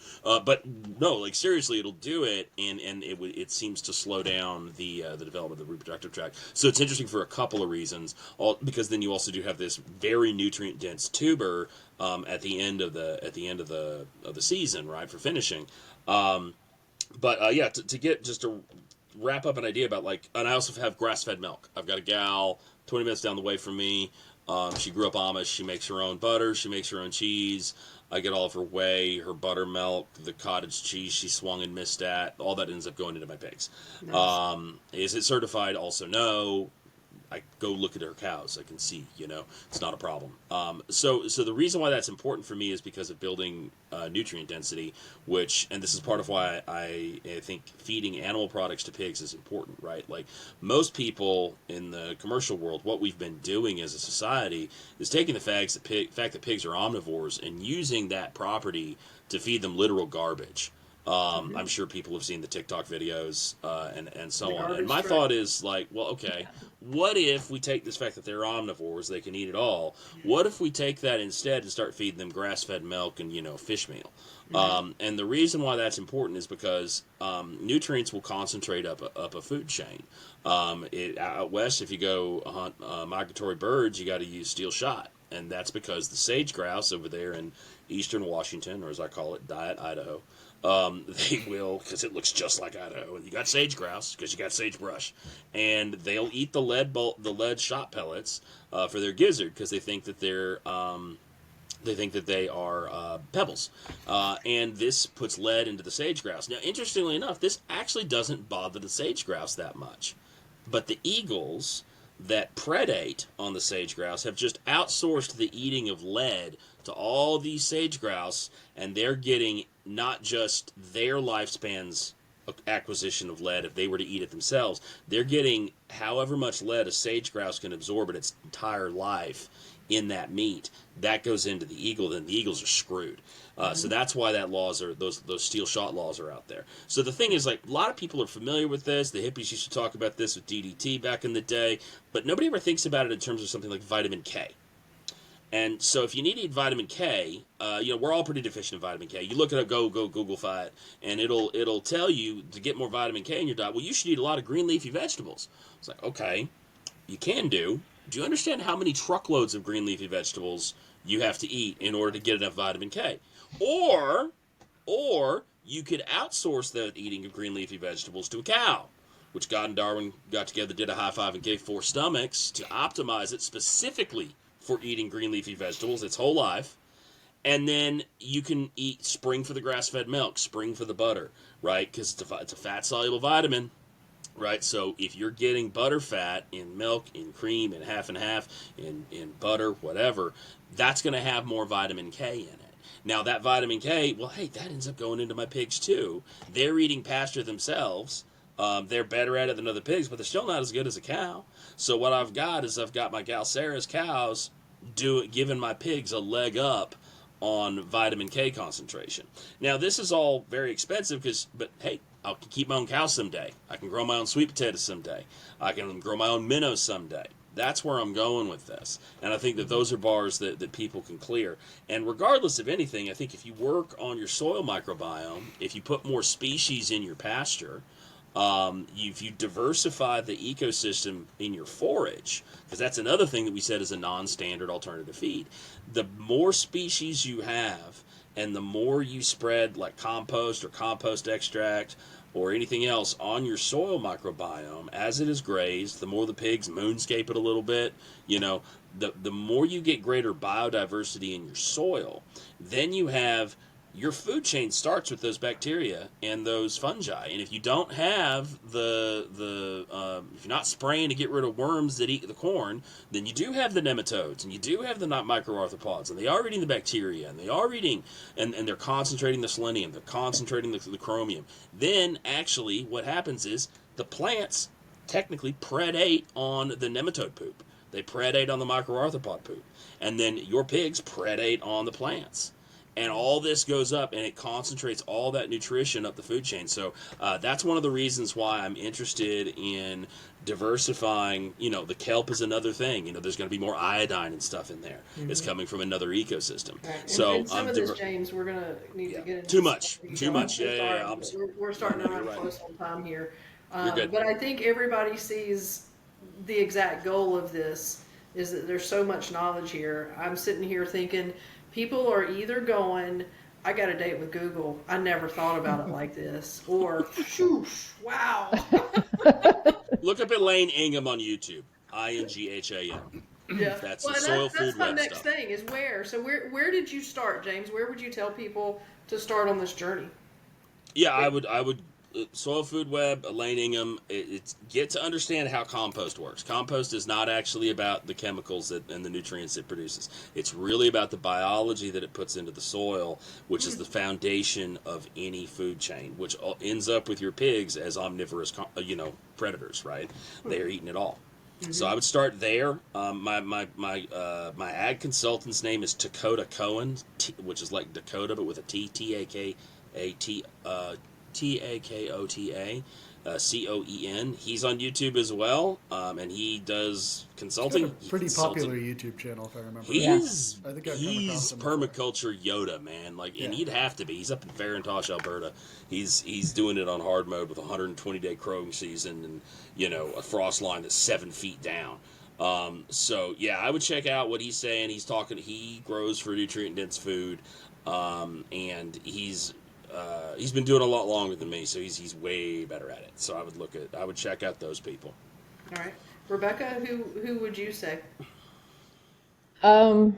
But no, like seriously, it'll do it, and it seems to slow down the development of the reproductive tract. So it's interesting for a couple of reasons, because then you also do have this very nutrient dense tuber at the end of the season, right, for finishing. To get just to wrap up an idea about and I also have grass-fed milk. I've got a gal 20 minutes down the way from me. She grew up Amish. She makes her own butter. She makes her own cheese. I get all of her whey, her buttermilk, the cottage cheese she swung and missed at. All that ends up going into my pigs. Nice. Is it certified? Also, no. I go look at her cows. I can see, it's not a problem. So the reason why that's important for me is because of building nutrient density, and this is part of why I think feeding animal products to pigs is important, right? Like most people in the commercial world, what we've been doing as a society is taking the fact that pigs are omnivores and using that property to feed them literal garbage. I'm sure people have seen the TikTok videos and so The on. And garbage my truck. thought is like, well, okay, what if we take this fact that they're omnivores, they can eat it all? What if we take that instead and start feeding them grass-fed milk and fish meal? And the reason why that's important is because nutrients will concentrate up a food chain. Out west, if you go hunt migratory birds, you got to use steel shot. And that's because the sage grouse over there in eastern Washington, or as I call it, Diet Idaho, they will, because it looks just like Idaho, and you got sage grouse because you got sagebrush, and they'll eat the lead shot pellets for their gizzard because they think that they are pebbles, and this puts lead into the sage grouse. Now, interestingly enough, this actually doesn't bother the sage grouse that much, but the eagles that predate on the sage grouse have just outsourced the eating of lead to all these sage grouse, and they're getting not just their lifespan's acquisition of lead if they were to eat it themselves, they're getting however much lead a sage grouse can absorb in its entire life in that meat. That goes into the eagle, then the eagles are screwed. So that's why those steel shot laws are out there. So the thing is, like, a lot of people are familiar with this. The hippies used to talk about this with DDT back in the day, but nobody ever thinks about it in terms of something like vitamin K. And so if you need to eat vitamin K, we're all pretty deficient in vitamin K. You look it up, go Googlefy it, and it'll tell you to get more vitamin K in your diet. Well, you should eat a lot of green leafy vegetables. It's like, okay, you can do. Do you understand how many truckloads of green leafy vegetables you have to eat in order to get enough vitamin K? Or you could outsource the eating of green leafy vegetables to a cow, which God and Darwin got together, did a high five, and gave 4 stomachs to optimize it specifically for eating green leafy vegetables its whole life. And then you can eat spring for the grass-fed milk, spring for the butter, right? Because it's a fat-soluble vitamin. Right, so if you're getting butter fat in milk, in cream, in half and half, in butter, whatever, that's going to have more vitamin K in it. Now, that vitamin K, well, hey, that ends up going into my pigs too. They're eating pasture themselves. They're better at it than other pigs, but they're still not as good as a cow. So what I've got my Galcera's cows giving my pigs a leg up on vitamin K concentration. Now, this is all very expensive but hey, I can keep my own cows someday. I can grow my own sweet potatoes someday. I can grow my own minnows someday. That's where I'm going with this. And I think that those are bars that people can clear. And regardless of anything, I think if you work on your soil microbiome, if you put more species in your pasture, if you diversify the ecosystem in your forage, because that's another thing that we said is a non-standard alternative feed, the more species you have and the more you spread like compost or compost extract or anything else on your soil microbiome as it is grazed, the more the pigs moonscape it a little bit, the more you get greater biodiversity in your soil, then you have your food chain starts with those bacteria and those fungi. And if you don't have if you're not spraying to get rid of worms that eat the corn, then you do have the nematodes and you do have the microarthropods, and they are eating the bacteria, and they are eating, and they're concentrating the selenium, they're concentrating the chromium. Then actually what happens is the plants technically predate on the nematode poop. They predate on the microarthropod poop. And then your pigs predate on the plants. And all this goes up, and it concentrates all that nutrition up the food chain. So that's one of the reasons why I'm interested in diversifying. The kelp is another thing. There's going to be more iodine and stuff in there. Mm-hmm. It's coming from another ecosystem. Right. So and some of this, James, we're going to need to get into. Too much. Yeah. We're starting to run close on time here. You're good. But I think everybody sees the exact goal of this is that there's so much knowledge here. I'm sitting here thinking, people are either going, I got a date with Google. I never thought about it like this. Or, shoosh, wow. Look up Elaine Ingham on YouTube. INGHAM. Yeah. That's the soil food That's my web next stuff. thing is where. So where did you start, James? Where would you tell people to start on this journey? Yeah, I would Soil Food Web, Elaine Ingham, it's get to understand how compost works. Compost is not actually about the chemicals and the nutrients it produces. It's really about the biology that it puts into the soil, which is the foundation of any food chain, which ends up with your pigs as omnivorous, predators, right? They're eating it all. Mm-hmm. So I would start there. My ag consultant's name is Dakota Cohen, which is like Dakota, but with a T, T-A-K Takota. Coen. He's on YouTube as well, and he does He's got a consulting. pretty popular YouTube channel, if I remember. Yeah. He's I think I've come across him before. permaculture Yoda, man. Like, and Yeah. he'd have to be. He's up in Farintosh, Alberta. He's doing it on hard mode with a 120-day growing season, and a frost line that's 7 feet down. So yeah, I would check out what he's saying. He's talking. He grows for nutrient dense food, and he's been doing a lot longer than me, so he's way better at it. So I would check out those people. All right, Rebecca, who would you say? In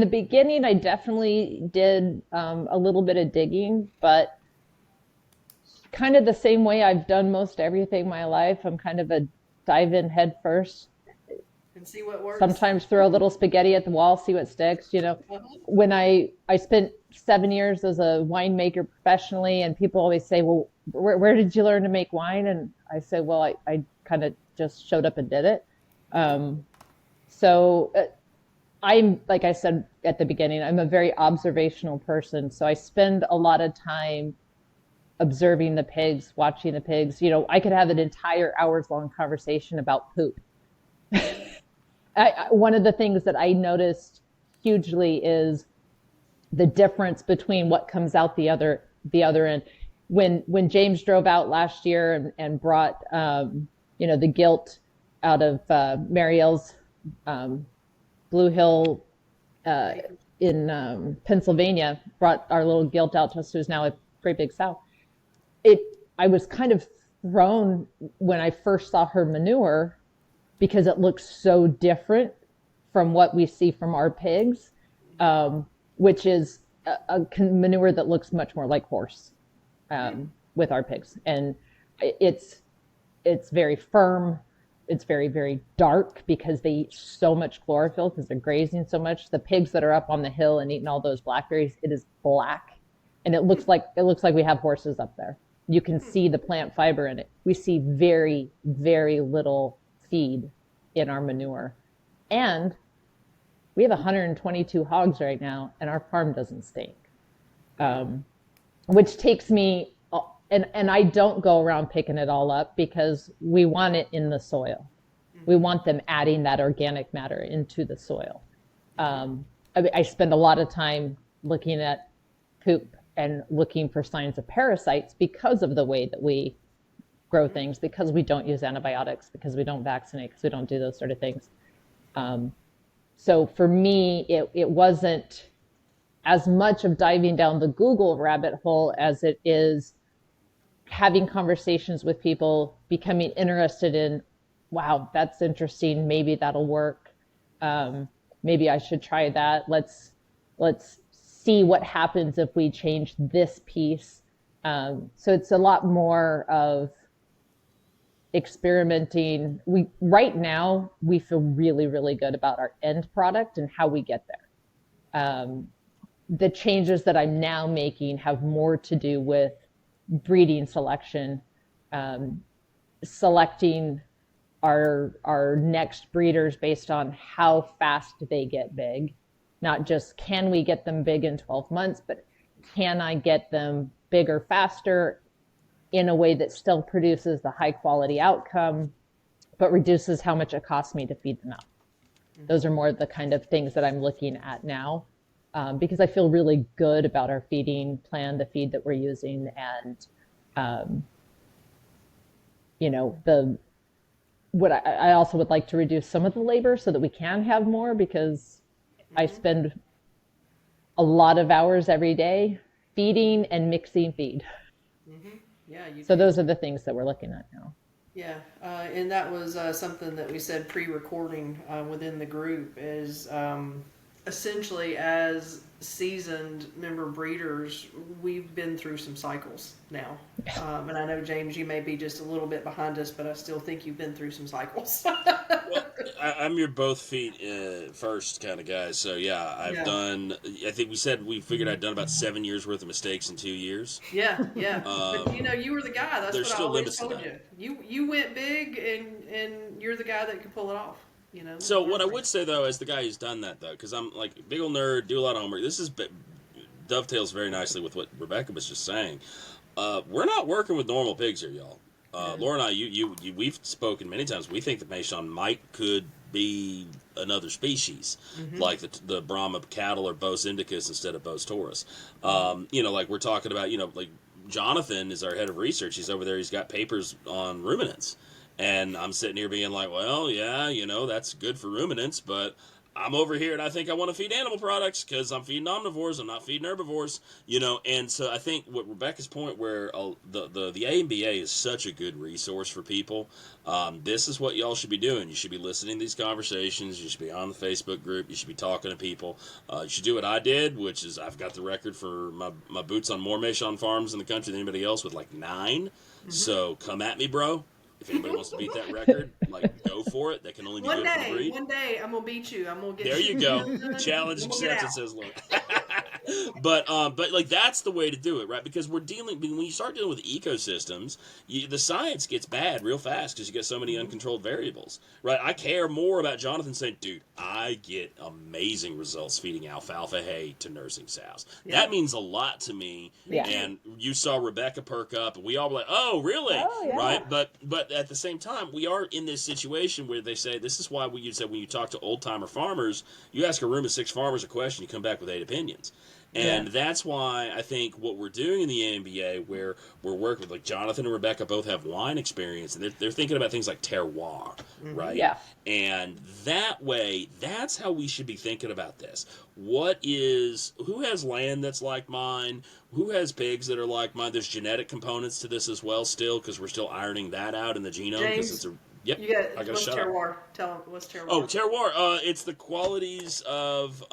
the beginning, I definitely did a little bit of digging, but kind of the same way I've done most everything my life. I'm kind of a dive in head first. And see what works. Sometimes throw a little spaghetti at the wall, see what sticks. When I spent 7 years as a winemaker professionally, and people always say, well, where did you learn to make wine? And I say, well, I kind of just showed up and did it. So I'm, like I said at the beginning, I'm a very observational person. So I spend a lot of time observing the pigs, watching the pigs. I could have an entire hours-long conversation about poop. One of the things that I noticed hugely is the difference between what comes out the other end. When James drove out last year and brought the gilt out of Marielle's Blue Hill in Pennsylvania, brought our little gilt out to us, who's now a great big sow. I was kind of thrown when I first saw her manure, because it looks so different from what we see from our pigs, which is a manure that looks much more like horse with our pigs. And it's very firm. It's very, very dark because they eat so much chlorophyll because they're grazing so much. The pigs that are up on the hill and eating all those blackberries, it is black. And it looks like we have horses up there. You can see the plant fiber in it. We see very, very little feed in our manure. And we have 122 hogs right now, and our farm doesn't stink. Which takes me, and I don't go around picking it all up because we want it in the soil. We want them adding that organic matter into the soil. I spend a lot of time looking at poop and looking for signs of parasites because of the way that we grow things, because we don't use antibiotics, because we don't vaccinate, because we don't do those sort of things. So for me, it wasn't as much of diving down the Google rabbit hole as it is having conversations with people, becoming interested in, wow, that's interesting. Maybe that'll work. Maybe I should try that. Let's see what happens if we change this piece. So it's a lot more of experimenting. Right now we feel really, really good about our end product and how we get there. The changes that I'm now making have more to do with breeding selection, selecting our next breeders based on how fast they get big. Not just can we get them big in 12 months, but can I get them bigger faster in a way that still produces the high quality outcome, but reduces how much it costs me to feed them out. Those are more the kind of things that I'm looking at now, because I feel really good about our feeding plan, the feed that we're using, and I also would like to reduce some of the labor so that we can have more, because I spend a lot of hours every day feeding and mixing feed. Mm-hmm. Yeah. So those are the things that we're looking at now. Yeah, and that was something that we said pre-recording within the group is essentially as seasoned member breeders, we've been through some cycles now. And I know, James, you may be just a little bit behind us, but I still think you've been through some cycles. Well, I'm your both feet first kind of guy. So yeah, I've done. I think we figured I'd done about 7 years worth of mistakes in 2 years. Yeah. But you were the guy. That's what I always told you. You went big, and you're the guy that could pull it off. So what I would say though, as the guy who's done that though, because I'm like a big old nerd, do a lot of homework. This is dovetails very nicely with what Rebecca was just saying. We're not working with normal pigs here, y'all. Laura and I, we've spoken many times. We think that Meishan could be another species, like the Brahma cattle or Bos indicus instead of Bos taurus. Like we're talking about, like Jonathan is our head of research. He's over there. He's got papers on ruminants. And I'm sitting here being like, well, yeah, that's good for ruminants, but I'm over here and I think I want to feed animal products because I'm feeding omnivores. I'm not feeding herbivores, And so I think what Rebecca's point, where the AMBA is such a good resource for people. This is what y'all should be doing. You should be listening to these conversations. You should be on the Facebook group. You should be talking to people. You should do what I did, which is I've got the record for my boots on more Meishan farms in the country than anybody else with like 9. So come at me, bro. If anybody wants to beat that record, go for it. That can only be good for the breed. One day, I'm gonna beat you. I'm gonna get there you go. Challenge accepted, says Laura. But that's the way to do it, right? Because when you start dealing with ecosystems, the science gets bad real fast because you get so many uncontrolled variables, right? I care more about Jonathan saying, dude, I get amazing results feeding alfalfa hay to nursing sows. Yeah. That means a lot to me. Yeah. And you saw Rebecca perk up, and we all were like, oh, really? Oh, yeah. Right? But at the same time, we are in this situation where they say, this is why you said when you talk to old-timer farmers, you ask a room of 6 farmers a question, you come back with 8 opinions. And that's why I think what we're doing in the AMBA, where we're working with, like Jonathan and Rebecca both have wine experience, and they're thinking about things like terroir, right? Yeah. And that way, that's how we should be thinking about this. Who has land that's like mine? Who has pigs that are like mine? There's genetic components to this as well still, because we're still ironing that out in the genome. James, it's what's terroir? Tell them what's terroir. Oh, terroir. It's the qualities of...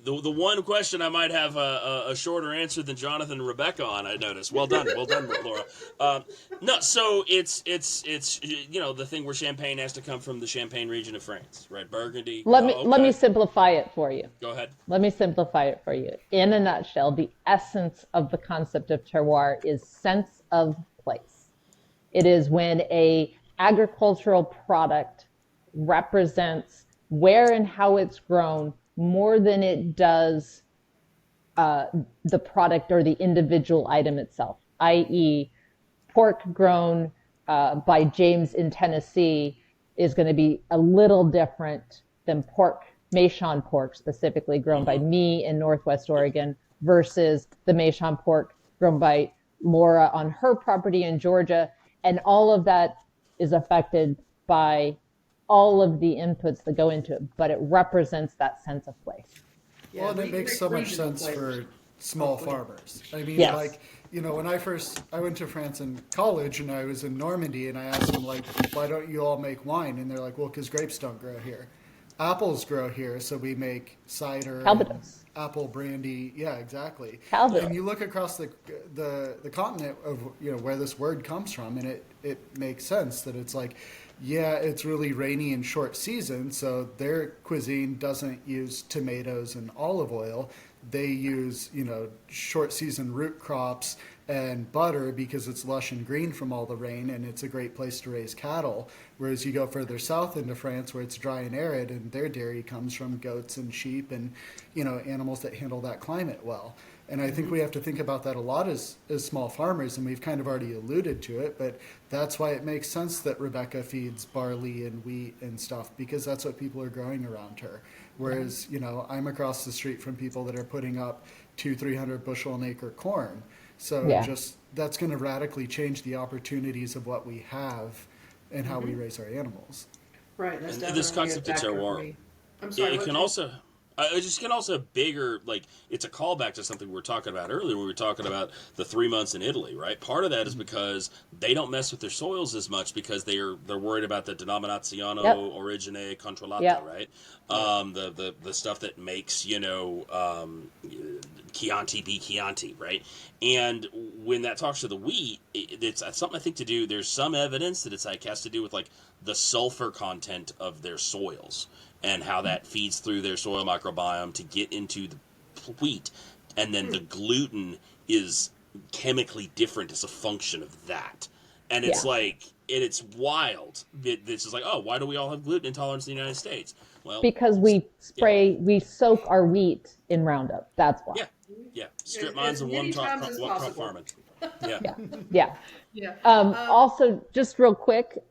The one question I might have a shorter answer than Jonathan and Rebecca on, I noticed. Well done, Laura. No, so it's the thing where champagne has to come from the Champagne region of France, right? Burgundy. Let me simplify it for you. Go ahead. Let me simplify it for you. In a nutshell, the essence of the concept of terroir is sense of place. It is when a agricultural product represents where and how it's grown more than it does the product or the individual item itself, i.e. pork grown by James in Tennessee is going to be a little different than Meishan pork specifically grown by me in Northwest Oregon versus the Meishan pork grown by Laura on her property in Georgia. And all of that is affected by all of the inputs that go into it, but it represents that sense of place. Yeah, well, and it makes so much sense for small farmers. I mean, when I went to France in college and I was in Normandy and I asked them, why don't you all make wine? And they're like, well, because grapes don't grow here. Apples grow here, so we make cider, apple brandy. Yeah, exactly. Calvados. And you look across the continent of where this word comes from, and it makes sense that it's like, yeah, it's really rainy and short season, so their cuisine doesn't use tomatoes and olive oil. They use, short season root crops and butter because it's lush and green from all the rain, and it's a great place to raise cattle. Whereas you go further south into France where it's dry and arid, and their dairy comes from goats and sheep and, animals that handle that climate well. And I think we have to think about that a lot as small farmers, and we've kind of already alluded to it, but that's why it makes sense that Rebecca feeds barley and wheat and stuff, because that's what people are growing around her. Whereas, I'm across the street from people that are putting up 200-300 bushel an acre corn. So that's going to radically change the opportunities of what we have and how we raise our animals. Right. That's this concept of terroir. I'm sorry. It can also... It just can also bigger, it's a callback to something we were talking about earlier when we were talking about the 3 months in Italy, right? Part of that is because they don't mess with their soils as much because they're worried about the denominazione origine controllata, right? The stuff that makes, Chianti be Chianti, right? And when that talks to the wheat, it's something I think to do. There's some evidence that it has to do with the sulfur content of their soils and how that feeds through their soil microbiome to get into the wheat, and then the gluten is chemically different as a function of that. And it's it's wild. This is why do we all have gluten intolerance in the United States? Well, because we soak our wheat in Roundup. That's why. yeah. Strip As mines and many one times as crop possible. farming. Yeah. Yeah. Yeah. Also, just real quick,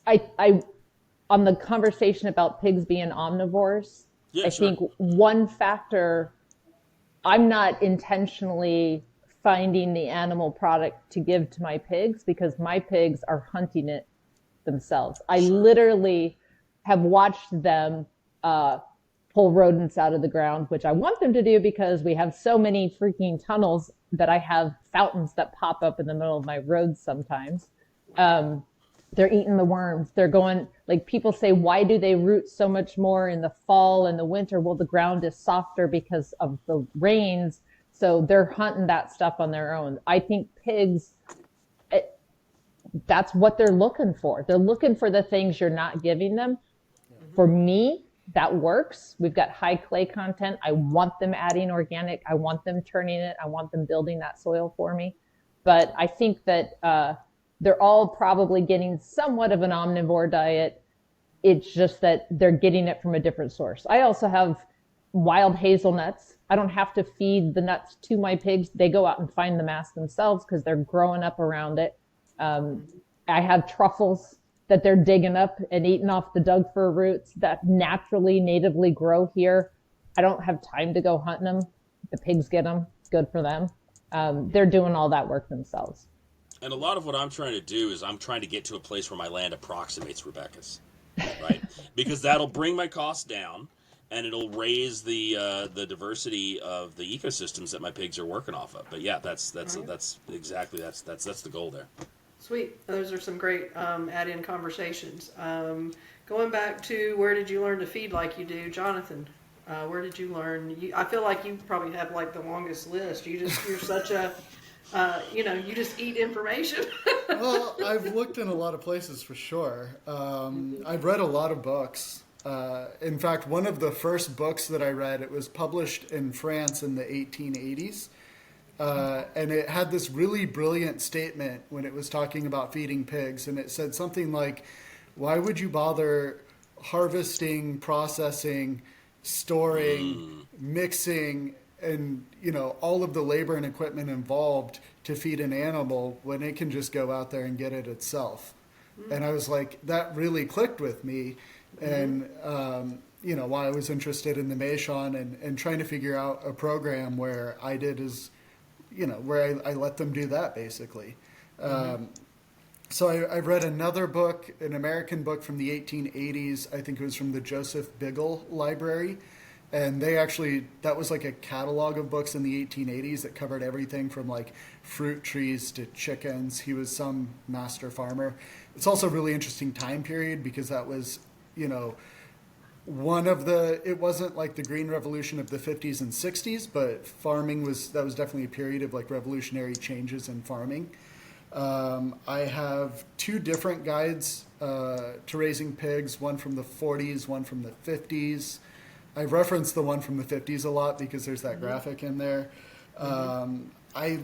I on the conversation about pigs being omnivores, Yeah, I sure. think one factor, I'm not intentionally finding the animal product to give to my pigs because my pigs are hunting it themselves. I literally have watched them pull rodents out of the ground, which I want them to do because we have so many freaking tunnels that I have fountains that pop up in the middle of my roads sometimes. They're eating the worms. They're going, like people say, why do they root so much more in the fall and the winter? Well, the ground is softer because of the rains. So they're hunting that stuff on their own. I think pigs, that's what they're looking for. They're looking for the things you're not giving them. For me, that works. We've got high clay content. I want them adding organic. I want them turning it. I want them building that soil for me. But I think that they're all probably getting somewhat of an omnivore diet. It's just that they're getting it from a different source. I also have wild hazelnuts. I don't have to feed the nuts to my pigs. They go out and find the mass themselves because they're growing up around it. I have truffles that they're digging up and eating off the dug fir roots that naturally, natively grow here. I don't have time to go hunting them. The pigs get them. Good for them. They're doing all that work themselves. And a lot of what I'm trying to do is I'm trying to get to a place where my land approximates Rebecca's, right? Because that'll bring my costs down, and it'll raise the diversity of the ecosystems that my pigs are working off of. But yeah, that's exactly that's the goal there. Sweet. Those are some great add-in conversations. Going back to where did you learn to feed like you do, Jonathan? Where did you learn? I feel like you probably have like the longest list. You're such a you just eat information. Well, I've looked in a lot of places for sure. I've read a lot of books. In fact, one of the first books that I read, it was published in France in the 1880s. And it had this really brilliant statement when it was talking about feeding pigs. And it said something like, why would you bother harvesting, processing, storing, mixing, and all of the labor and equipment involved to feed an animal when it can just go out there and get it itself? And I was like, that really clicked with me. And why I was interested in the Meishan and trying to figure out a program where I did as where I let them do that basically. So I read another book, an American book from the 1880s. I think it was from the Joseph Biggle Library. And that was like a catalog of books in the 1880s that covered everything from like fruit trees to chickens. He was some master farmer. It's also a really interesting time period because that was, it wasn't like the Green Revolution of the 50s and 60s, but that was definitely a period of like revolutionary changes in farming. I have two different guides to raising pigs, one from the 40s, one from the 50s. I reference the one from the 50s a lot because there's that graphic in there. I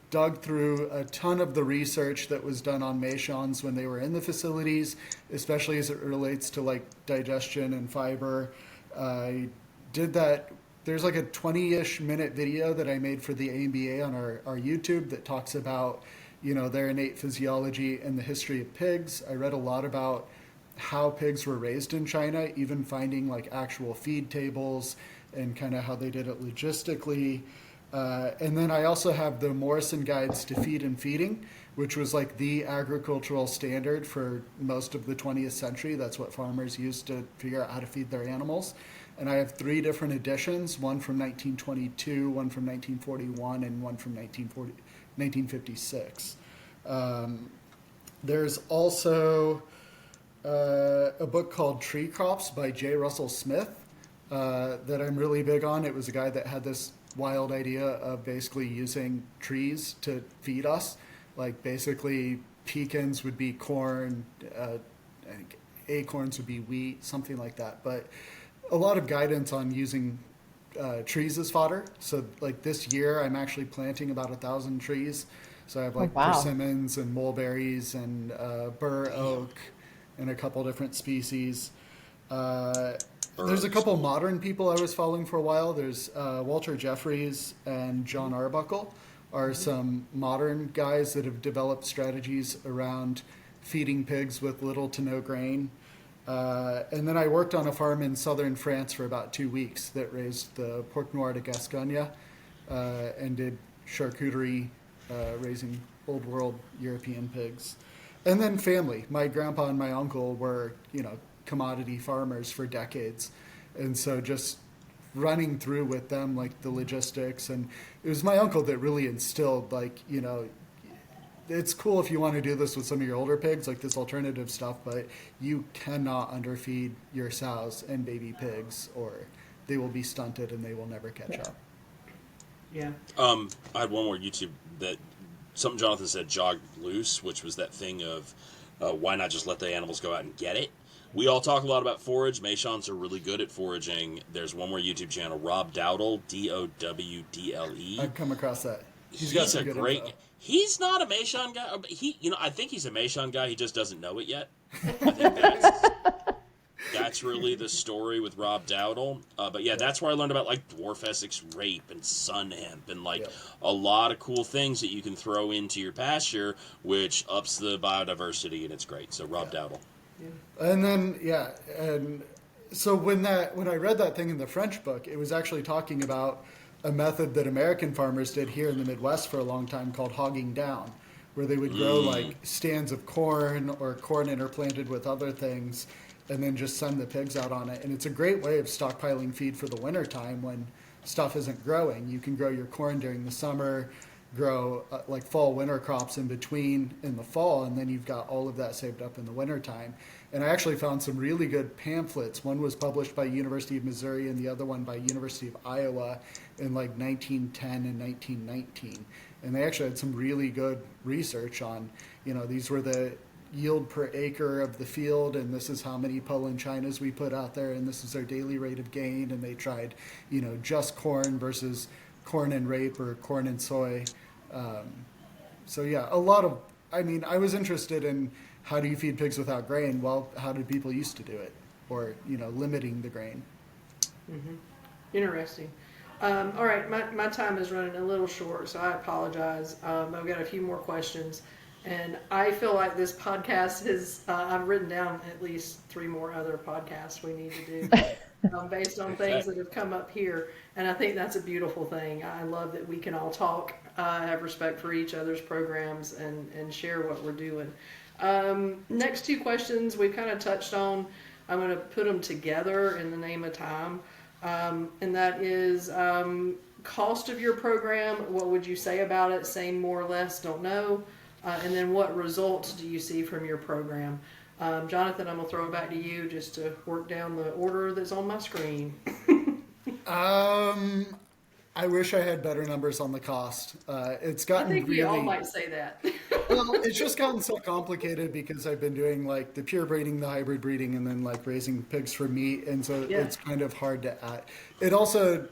dug through a ton of the research that was done on Meishans when they were in the facilities, especially as it relates to like digestion and fiber. I did that. There's like a 20-ish minute video that I made for the AMBA on our YouTube that talks about, their innate physiology and the history of pigs. I read a lot about how pigs were raised in China, even finding like actual feed tables and kind of how they did it logistically. And then I also have the Morrison Guides to Feed and Feeding, which was like the agricultural standard for most of the 20th century. That's what farmers used to figure out how to feed their animals. And I have 3 different editions, one from 1922, one from 1941, and one from 1956. There's also a book called Tree Crops by J. Russell Smith that I'm really big on. It was a guy that had this wild idea of basically using trees to feed us. Like basically pecans would be corn, I think acorns would be wheat, something like that. But a lot of guidance on using trees as fodder. So like this year I'm actually planting about 1,000 trees. So I have like persimmons and mulberries and bur oak and a couple different species. There's a couple modern people I was following for a while. There's Walter Jeffries and John Arbuckle are some modern guys that have developed strategies around feeding pigs with little to no grain. And then I worked on a farm in southern France for about 2 weeks that raised the Porc Noir de Gascogne and did charcuterie, raising old world European pigs. And then family. My grandpa and my uncle were, commodity farmers for decades. And so just running through with them, like the logistics. And it was my uncle that really instilled, it's cool if you want to do this with some of your older pigs, like this alternative stuff, but you cannot underfeed your sows and baby pigs or they will be stunted and they will never catch up. Yeah. I had one more YouTube that something Jonathan said, jog loose, which was that thing of why not just let the animals go out and get it? We all talk a lot about forage. Meishans are really good at foraging. There's one more YouTube channel, Rob Dowdle, Dowdle. I've come across that. He's a great. Info. He's not a Meishan guy. I think he's a Meishan guy. He just doesn't know it yet. I think that's really the story with Rob Dowdle. But yeah, that's where I learned about dwarf Essex rape and sun hemp and a lot of cool things that you can throw into your pasture, which ups the biodiversity, and it's great. So Rob Dowdle. Yeah. And then and so when I read that thing in the French book, it was actually talking about a method that American farmers did here in the Midwest for a long time called hogging down, where they would grow stands of corn or corn interplanted with other things and then just send the pigs out on it. And it's a great way of stockpiling feed for the winter time when stuff isn't growing. You can grow your corn during the summer, grow fall winter crops in between in the fall, and then you've got all of that saved up in the winter time. And I actually found some really good pamphlets. One was published by University of Missouri and the other one by University of Iowa in 1910 and 1919. And they actually had some really good research on, these were the yield per acre of the field, and this is how many Poland Chinas we put out there, and this is our daily rate of gain. And they tried, just corn versus corn and rape or corn and soy. So yeah, I was interested in how do you feed pigs without grain? Well, how did people used to do it? Or, limiting the grain. Mm-hmm. Interesting. All right, my time is running a little short, so I apologize. I've got a few more questions. And I feel like this podcast is, I've written down at least 3 more other podcasts we need to do based on things that have come up here. And I think that's a beautiful thing. I love that we can all talk, have respect for each other's programs, and share what we're doing. Next 2 questions we've kind of touched on. I'm going to put them together in the name of time. And that is cost of your program. What would you say about it? Same, more or less, don't know. And then what results do you see from your program? Jonathan, I'm going to throw it back to you just to work down the order that's on my screen. I wish I had better numbers on the cost. It's gotten I think we all might say that. Well, it's just gotten so complicated because I've been doing the pure breeding, the hybrid breeding, and then raising pigs for meat. And so it's kind of hard to add. It also,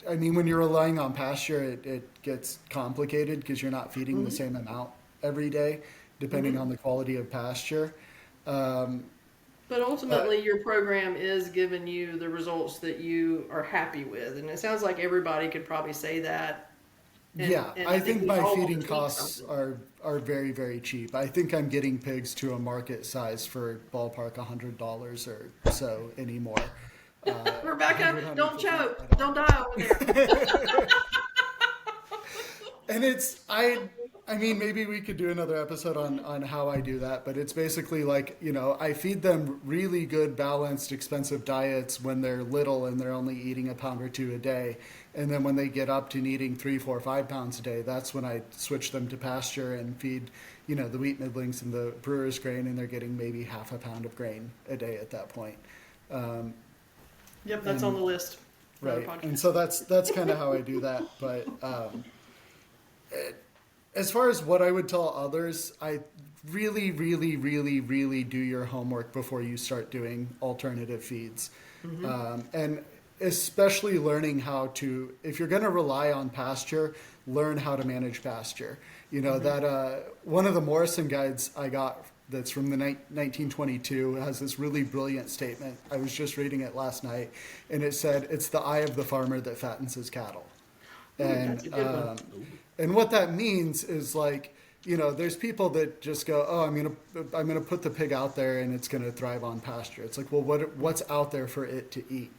when you're relying on pasture, it gets complicated because you're not feeding the same amount every day, depending on the quality of pasture. But ultimately, your program is giving you the results that you are happy with. And it sounds like everybody could probably say that. And I think my feeding costs are very, very cheap. I think I'm getting pigs to a market size for ballpark $100 or so anymore. Rebecca, don't choke. Don't die over there. And maybe we could do another episode on how I do that, but it's basically I feed them really good, balanced, expensive diets when they're little and they're only eating a pound or 2 a day. And then when they get up to needing 3, 4, 5 pounds a day, that's when I switch them to pasture and feed, the wheat middlings and the brewer's grain, and they're getting maybe half a pound of grain a day at that point. Yep, that's on the list. Right, and so that's kind of how I do that. But as far as what I would tell others, I really, really, really, really do your homework before you start doing alternative feeds. And especially learning how to, if you're going to rely on pasture, learn how to manage pasture. That one of the Morrison guides I got that's from the 1922. It has this really brilliant statement. I was just reading it last night, and it said, "It's the eye of the farmer that fattens his cattle." That's a good one. And what that means is like, there's people that just go, "Oh, I'm gonna put the pig out there and it's gonna thrive on pasture." It's like, well, what's out there for it to eat?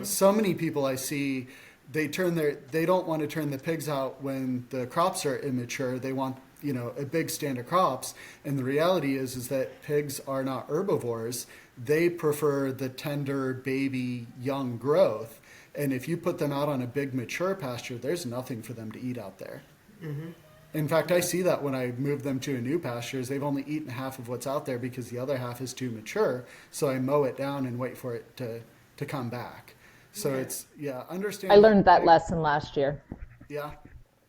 So many people I see, they don't want to turn the pigs out when the crops are immature. They want a big stand of crops. And the reality is that pigs are not herbivores. They prefer the tender baby young growth. And if you put them out on a big mature pasture, there's nothing for them to eat out there. In fact, I see that when I move them to a new pasture, is they've only eaten half of what's out there because the other half is too mature. So I mow it down and wait for it to come back. So it's, understand. I learned that lesson last year. Yeah.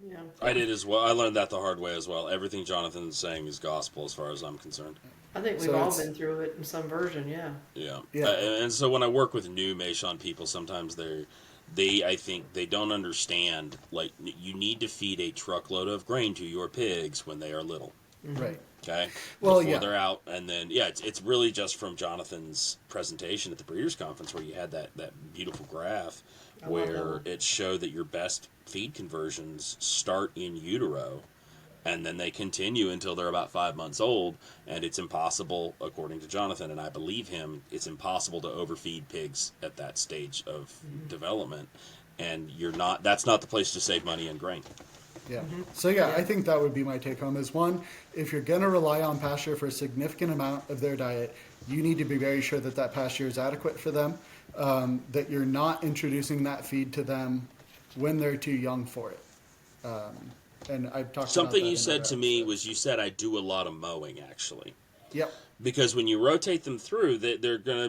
Yeah. I did as well. I learned that the hard way as well. Everything Jonathan is saying is gospel as far as I'm concerned. I think we've all been through it in some version, yeah. Yeah. Yeah. And so when I work with new Meishan people, sometimes I think they don't understand, like, you need to feed a truckload of grain to your pigs when they are little. Right. Okay. Well, Before yeah. they're out, and then it's really just from Jonathan's presentation at the Breeders' Conference where you had that beautiful graph where it showed that your best feed conversions start in utero, and then they continue until they're about 5 months old. And it's impossible, according to Jonathan, and I believe him, it's impossible to overfeed pigs at that stage of development. And that's not the place to save money in grain. Yeah. So I think that would be my take home is, one, if you're going to rely on pasture for a significant amount of their diet, you need to be very sure that pasture is adequate for them, that you're not introducing that feed to them when they're too young for it. And I've talked Something about that you said to me was, you said I do a lot of mowing, actually. Yep. Because when you rotate them through,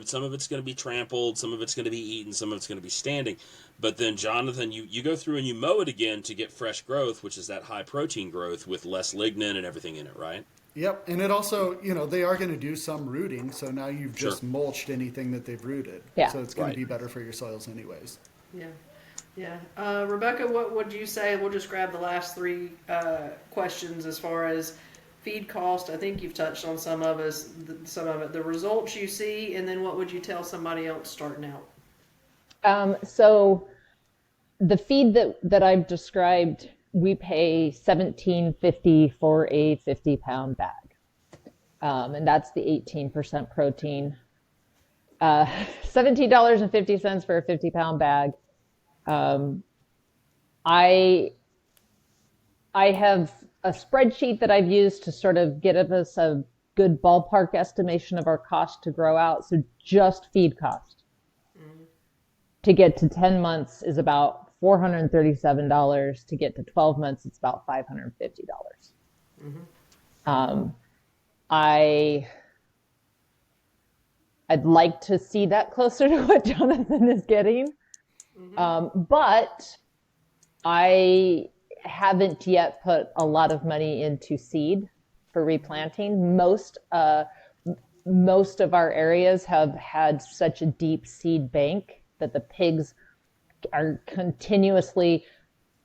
some of it's gonna be trampled, some of it's gonna be eaten, some of it's gonna be standing. But then, Jonathan, you go through and you mow it again to get fresh growth, which is that high protein growth with less lignin and everything in it, right? Yep. And it also, they are going to do some rooting, so now you've just mulched anything that they've rooted. Yeah. So it's going to be better for your soils anyways. Yeah. Yeah. Rebecca, what would you say? We'll just grab the last three questions as far as feed cost. I think you've touched on some of it. The results you see, and then what would you tell somebody else starting out? So the feed that I've described, we pay $17.50 for a 50-pound bag. And that's the 18% protein. $17.50 for a 50-pound bag. I have a spreadsheet that I've used to sort of get us a good ballpark estimation of our cost to grow out. So just feed cost to get to 10 months is about $437. To get to 12 months, it's about $550. I'd like to see that closer to what Jonathan is getting. But I haven't yet put a lot of money into seed for replanting. Most of our areas have had such a deep seed bank that the pigs are continuously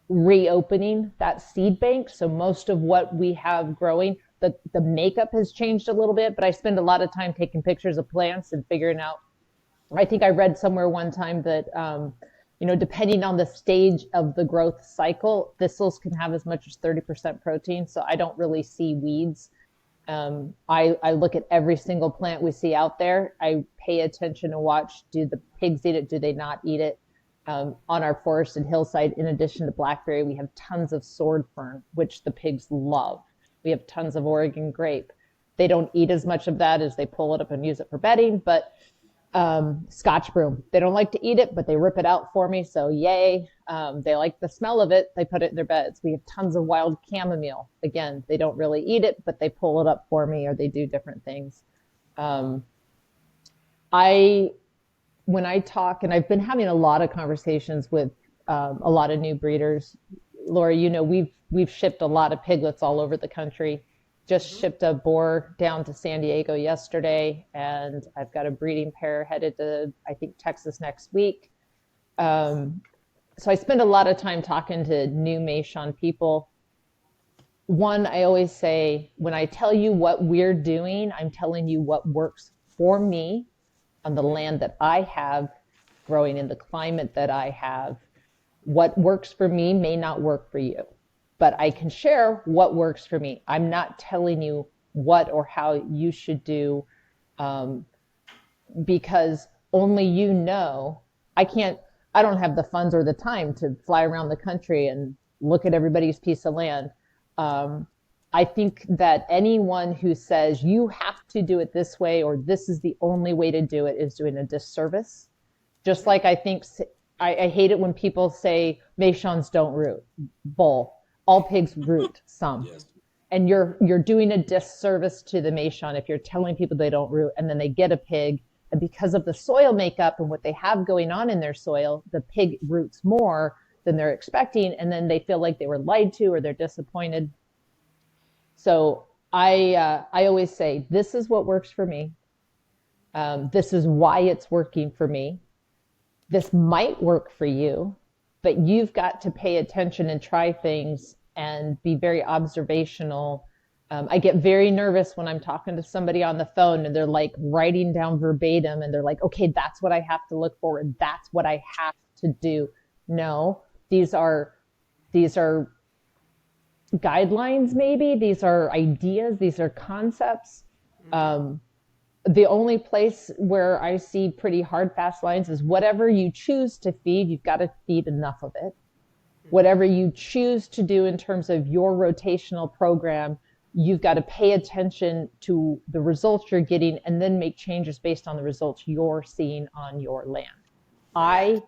reopening that seed bank. So most of what we have growing, the makeup has changed a little bit, but I spend a lot of time taking pictures of plants and figuring out. I think I read somewhere one time that depending on the stage of the growth cycle, thistles can have as much as 30% protein. So I don't really see weeds. I look at every single plant we see out there. I pay attention and watch, do the pigs eat it? Do they not eat it? On our forested hillside, in addition to blackberry, we have tons of sword fern, which the pigs love. We have tons of Oregon grape. They don't eat as much of that as they pull it up and use it for bedding, but Scotch broom. They don't like to eat it, but they rip it out for me. So yay. They like the smell of it. They put it in their beds. We have tons of wild chamomile. Again, they don't really eat it, but they pull it up for me or they do different things. When I talk, and I've been having a lot of conversations with a lot of new breeders, Laura, we've shipped a lot of piglets all over the country. Just shipped a boar down to San Diego yesterday, and I've got a breeding pair headed to, I think, Texas next week. So I spend a lot of time talking to new Meishan people. one, I always say, when I tell you what we're doing, I'm telling you what works for me on the land that I have, growing in the climate that I have. What works for me may not work for you, but I can share what works for me. I'm not telling you what or how you should do, because only you know. I don't have the funds or the time to fly around the country and look at everybody's piece of land. I think that anyone who says you have to do it this way or this is the only way to do it is doing a disservice. Just like I think, I hate it when people say Meishans don't root. Bull. All pigs root some. Yes. And you're doing a disservice to the Meishan if you're telling people they don't root and then they get a pig, and because of the soil makeup and what they have going on in their soil, the pig roots more than they're expecting, and then they feel like they were lied to or they're disappointed. So I always say, this is what works for me. This is why it's working for me. This might work for you, but you've got to pay attention and try things and be very observational. I get very nervous when I'm talking to somebody on the phone and they're like writing down verbatim and they're like, okay, that's what I have to look for and that's what I have to do. No, these are guidelines, maybe. These are ideas. These are concepts. The only place where I see pretty hard, fast lines is whatever you choose to feed, you've got to feed enough of it. Whatever you choose to do in terms of your rotational program, you've got to pay attention to the results you're getting and then make changes based on the results you're seeing on your land. I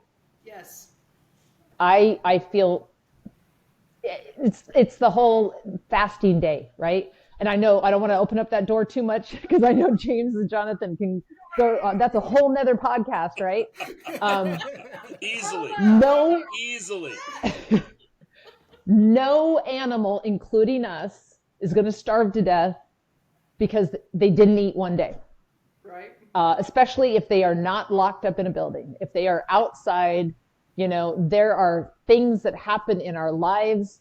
feel it's the whole fasting day, right? And I know I don't want to open up that door too much because I know James and Jonathan can go. That's a whole nother podcast, right? Easily. Easily. No animal, including us, is going to starve to death because they didn't eat one day. Right. Especially if they are not locked up in a building. If they are outside, there are things that happen in our lives.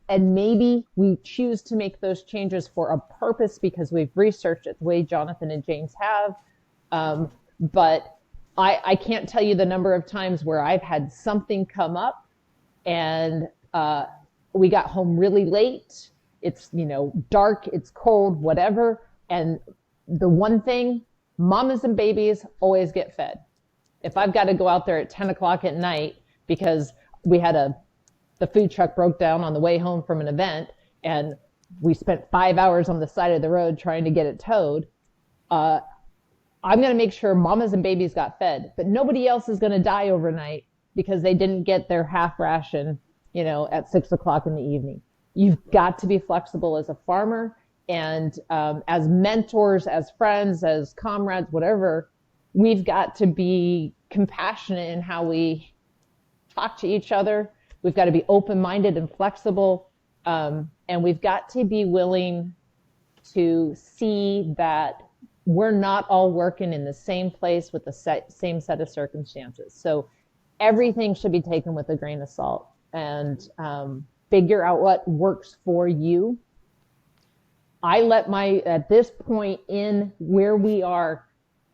And maybe we choose to make those changes for a purpose because we've researched it the way Jonathan and James have. But I can't tell you the number of times where I've had something come up and we got home really late. It's, dark, it's cold, whatever. And the one thing, mamas and babies always get fed. If I've got to go out there at 10 o'clock at night because we had the food truck broke down on the way home from an event and we spent 5 hours on the side of the road trying to get it towed, I'm going to make sure mamas and babies got fed, but nobody else is going to die overnight because they didn't get their half ration, at 6 o'clock in the evening. You've got to be flexible as a farmer and as mentors, as friends, as comrades, whatever. We've got to be compassionate in how we talk to each other. We've got to be open-minded and flexible, and we've got to be willing to see that we're not all working in the same place with the same set of circumstances. So everything should be taken with a grain of salt and figure out what works for you. At this point in where we are,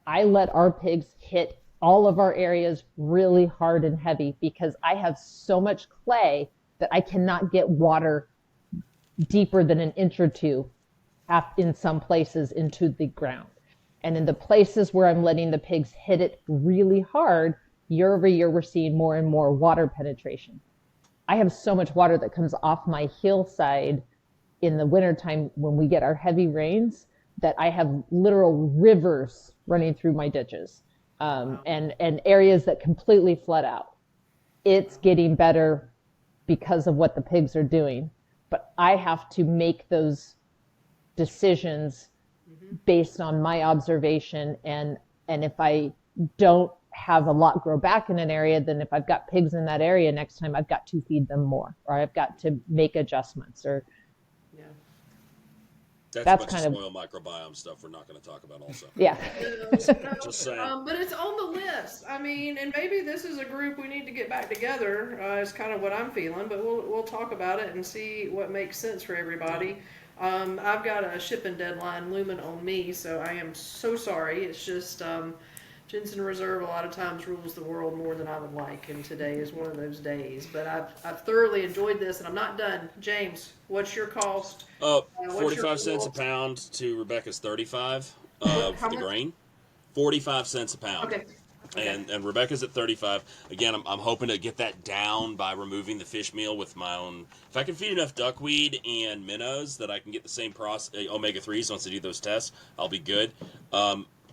I let our pigs hit all of our areas really hard and heavy because I have so much clay that I cannot get water deeper than an inch or two in some places into the ground. And in the places where I'm letting the pigs hit it really hard, year over year, we're seeing more and more water penetration. I have so much water that comes off my hillside in the wintertime when we get our heavy rains that I have literal rivers running through my ditches. And areas that completely flood out. It's getting better because of what the pigs are doing. But I have to make those decisions based on my observation. And if I don't have a lot grow back in an area, then if I've got pigs in that area next time, I've got to feed them more, or I've got to make adjustments. Or That's a That's bunch of kind of, soil microbiome stuff we're not going to talk about also. yeah. No, Just saying. but it's on the list. I mean, and maybe this is a group we need to get back together. Is kind of what I'm feeling, but we'll talk about it and see what makes sense for everybody. I've got a shipping deadline looming on me, so I am so sorry. It's just Jensen Reserve a lot of times rules the world more than I would like, and today is one of those days. But I've thoroughly enjoyed this, and I'm not done. James, what's your cost? What's your 45 cents a result? pound to Rebecca's 35 How for the much? grain. 45 cents a pound. Okay. Okay. And Rebecca's at 35. Again, I'm hoping to get that down by removing the fish meal with my own. If I can feed enough duckweed and minnows that I can get the same omega-3s once I do those tests, I'll be good.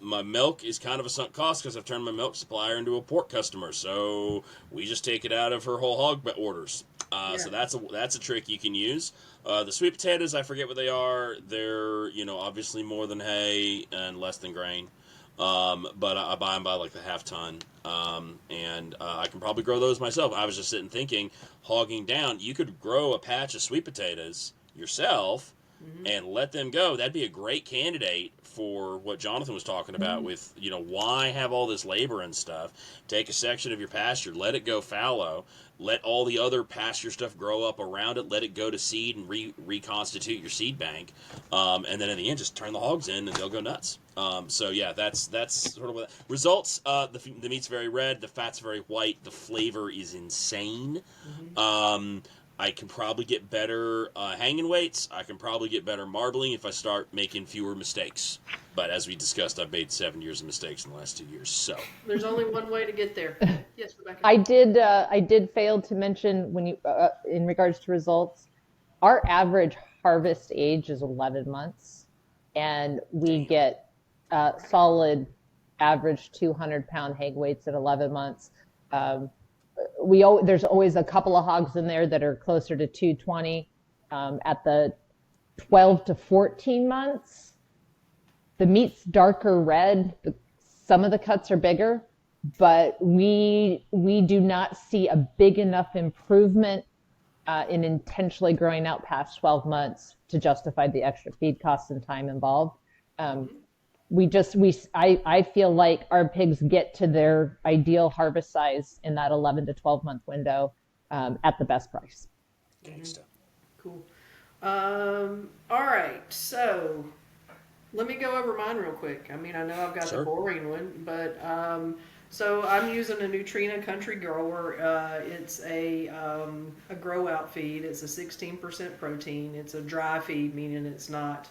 My milk is kind of a sunk cost because I've turned my milk supplier into a pork customer, so we just take it out of her whole hog orders. Yeah. So that's a trick you can use. The sweet potatoes, I forget what they are. They're obviously more than hay and less than grain. But I buy them by like the half ton, and I can probably grow those myself. I was just sitting thinking, hogging down, you could grow a patch of sweet potatoes yourself and let them go. That'd be a great candidate for what Jonathan was talking about with, why have all this labor and stuff? Take a section of your pasture, let it go fallow, let all the other pasture stuff grow up around it, let it go to seed and reconstitute your seed bank, and then in the end, just turn the hogs in and they'll go nuts. So yeah, that's sort of what results. The meat's very red, the fat's very white, the flavor is insane. I can probably get better hanging weights. I can probably get better marbling if I start making fewer mistakes. But as we discussed, I've made 7 years of mistakes in the last 2 years. So There's only one way to get there. Yes, Rebecca. I did fail to mention when you, in regards to results, our average harvest age is 11 months, and we get solid average 200-pound hang weights at 11 months. There's always a couple of hogs in there that are closer to 220. At the 12 to 14 months, the meat's darker red. Some of the cuts are bigger, but we do not see a big enough improvement in intentionally growing out past 12 months to justify the extra feed costs and time involved. I feel like our pigs get to their ideal harvest size in that 11 to 12 month window at the best price. gangsta. Cool. All right. So let me go over mine real quick. I mean, I know I've got the boring one, but so I'm using a Nutrina Country Grower. It's a grow out feed. It's a 16% protein. It's a dry feed, meaning it's not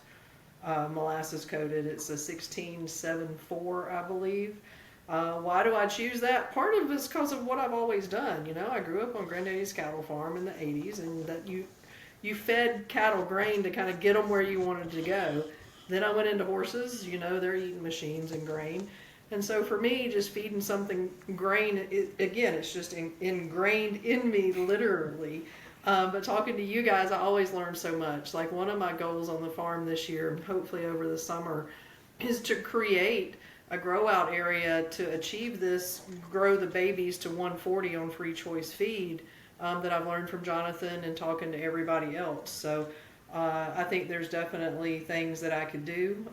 molasses coated. It's a 1674, I believe. Why do I choose that? Part of it's because of what I've always done. I grew up on Granddaddy's cattle farm in the 80s, and that you fed cattle grain to kind of get them where you wanted to go. Then I went into horses. They're eating machines and grain. And so for me, just feeding something grain, again, it's just ingrained in me, literally. But talking to you guys, I always learn so much. Like one of my goals on the farm this year, and hopefully over the summer, is to create a grow out area to achieve this, grow the babies to 140 on free choice feed that I've learned from Jonathan and talking to everybody else. So I think there's definitely things that I could do.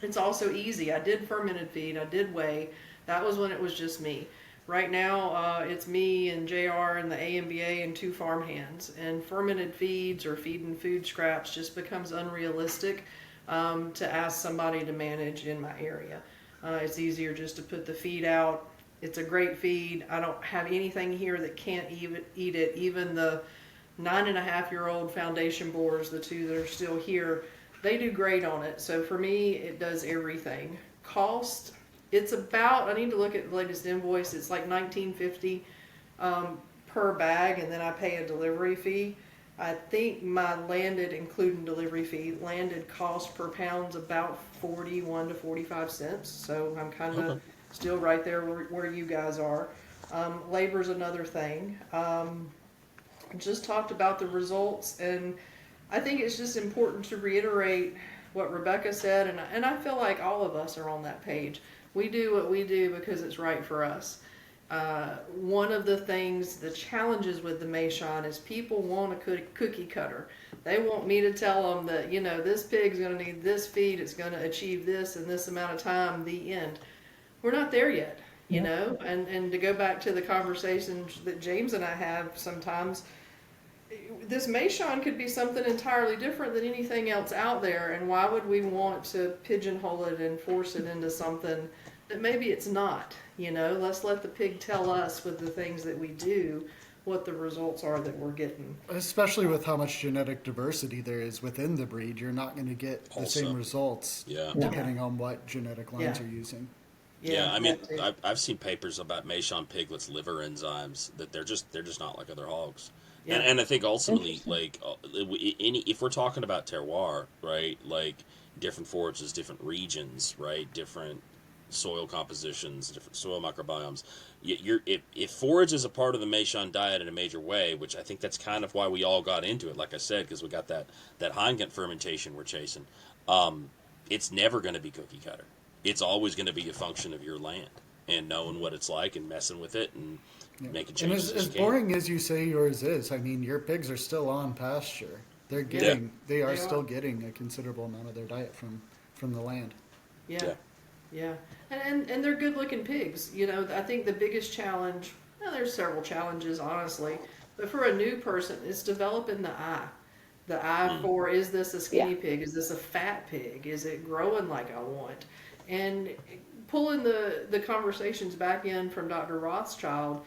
It's also easy. I did fermented feed. I did whey. That was when it was just me. Right now, it's me and JR and the AMBA and 2 farm hands. And fermented feeds or feeding food scraps just becomes unrealistic to ask somebody to manage in my area. It's easier just to put the feed out. It's a great feed. I don't have anything here that can't eat it. Even the 9.5-year-old foundation boars, the 2 that are still here, they do great on it. So for me, it does everything. Cost, it's about, I need to look at the latest invoice. It's like $19.50 per bag, and then I pay a delivery fee. I think my landed, including delivery fee, landed cost per pound's about 41 to 45 cents. So I'm kind of still right there where you guys are. Labor's another thing. Just talked about the results, and I think it's just important to reiterate what Rebecca said, and I feel like all of us are on that page. We do what we do because it's right for us. One of the things, the challenges with the Meishan is people want a cookie cutter. They want me to tell them that, this pig's going to need this feed, it's going to achieve this in this amount of time, the end. We're not there yet, and to go back to the conversations that James and I have sometimes, this Meishan could be something entirely different than anything else out there, and why would we want to pigeonhole it and force it into something that maybe it's not? Let's let the pig tell us with the things that we do what the results are that we're getting. Especially with how much genetic diversity there is within the breed, you're not going to get the Also, same results depending on what genetic lines you're using. Yeah, I mean, I've seen papers about Meishan piglets' liver enzymes that they're just not like other hogs. Yeah. And I think ultimately, like, if we're talking about terroir, right, like different forages, different regions, right, different soil compositions, different soil microbiomes, if forage is a part of the Meishan diet in a major way, which I think that's kind of why we all got into it, like I said, because we got that Heingen fermentation we're chasing, it's never going to be cookie cutter. It's always going to be a function of your land and knowing what it's like and messing with it and making changes. And as boring as you say yours is, I mean, your pigs are still on pasture. They are still getting a considerable amount of their diet from the land. Yeah. And they're good looking pigs. I think the biggest challenge, there's several challenges, honestly, but for a new person, it's developing the eye. The eye for, is this a skinny pig? Is this a fat pig? Is it growing like I want? And pulling the conversations back in from Dr. Rothschild,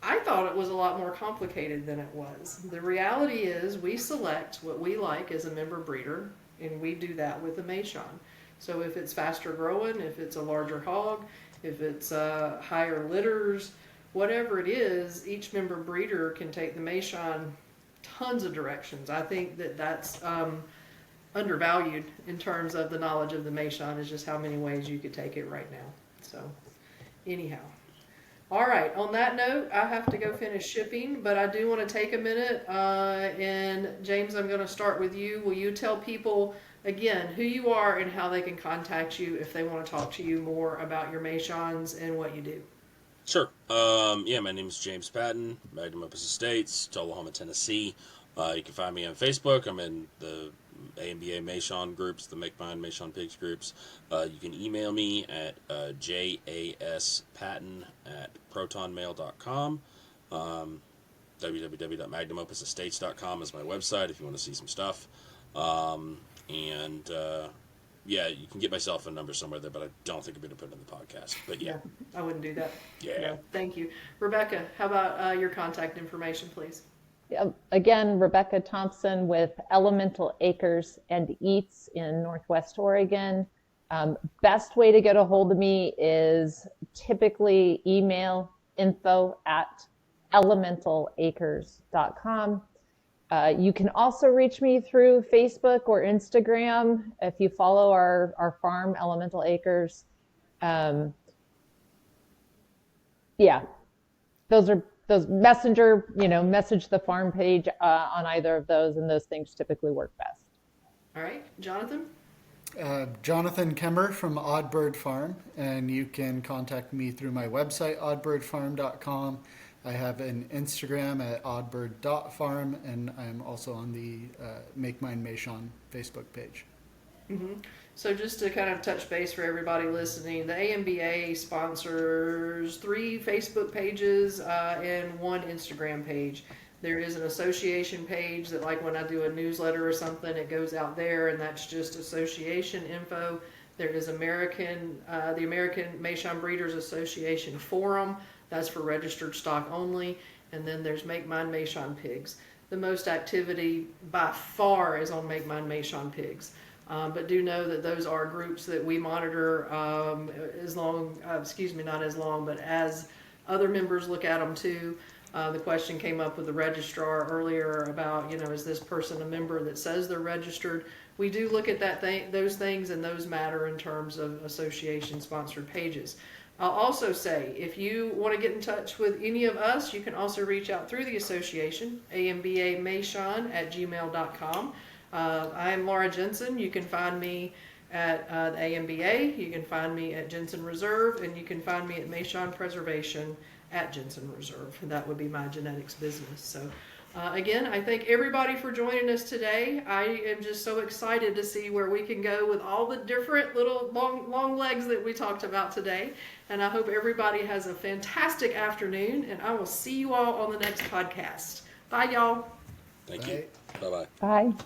I thought it was a lot more complicated than it was. The reality is we select what we like as a member breeder, and we do that with the Meishan. So if it's faster growing, if it's a larger hog, if it's higher litters, whatever it is, each member breeder can take the Meishan tons of directions. I think that's undervalued in terms of the knowledge of the Meishan, is just how many ways you could take it right now. So anyhow. All right, on that note, I have to go finish shipping, but I do want to take a minute, and James, I'm going to start with you. Will you tell people, again, who you are and how they can contact you if they want to talk to you more about your Meishans and what you do? Sure. My name is James Patton, Magnum Opus Estates, Tullahoma, Tennessee. You can find me on Facebook. I'm in the AMBA Meishan groups, the Make Mine Meishan Pigs groups. You can email me at jaspatton@protonmail.com. www.magnumopuesestates.com is my website if you want to see some stuff. You can get my cell phone number somewhere there, but I don't think I'm going to put it in the podcast. But yeah. I wouldn't do that. Yeah. No, thank you. Rebecca, how about your contact information, please? Again, Rebecca Thompson with Elemental Acres and eacxh in Northwest Oregon. Best way to get a hold of me is typically email info@elementalacres.com. You can also reach me through Facebook or Instagram if you follow our farm, Elemental Acres. Those messenger, message the farm page on either of those, and those things typically work best. All right, Jonathan? Jonathan Kemmerer from Oddbird Farm, and you can contact me through my website, oddbirdfarm.com. I have an Instagram at oddbird.farm, and I'm also on the Make Mine Meishan Facebook page. Mm-hmm. So just to kind of touch base for everybody listening, the AMBA sponsors 3 Facebook pages and 1 Instagram page. There is an association page that, like when I do a newsletter or something, it goes out there, and that's just association info. There is the American Meishan Breeders Association forum. That's for registered stock only. And then there's Make Mine Meishan Pigs. The most activity by far is on Make Mine Meishan Pigs. But do know that those are groups that we monitor as other members look at them too. The question came up with the registrar earlier about, is this person a member that says they're registered? We do look at those things, and those matter in terms of association-sponsored pages. I'll also say, if you want to get in touch with any of us, you can also reach out through the association, ambameishan@gmail.com. I am Laura Jensen. You can find me at the AMBA, you can find me at Jensen Reserve, and you can find me at Meishan Preservation at Jensen Reserve. That would be my genetics business. So Again, I thank everybody for joining us today. I am just so excited to see where we can go with all the different little long legs that we talked about today. And I hope everybody has a fantastic afternoon, and I will see you all on the next podcast. Bye, y'all. Thank you. Bye. Bye-bye. Bye.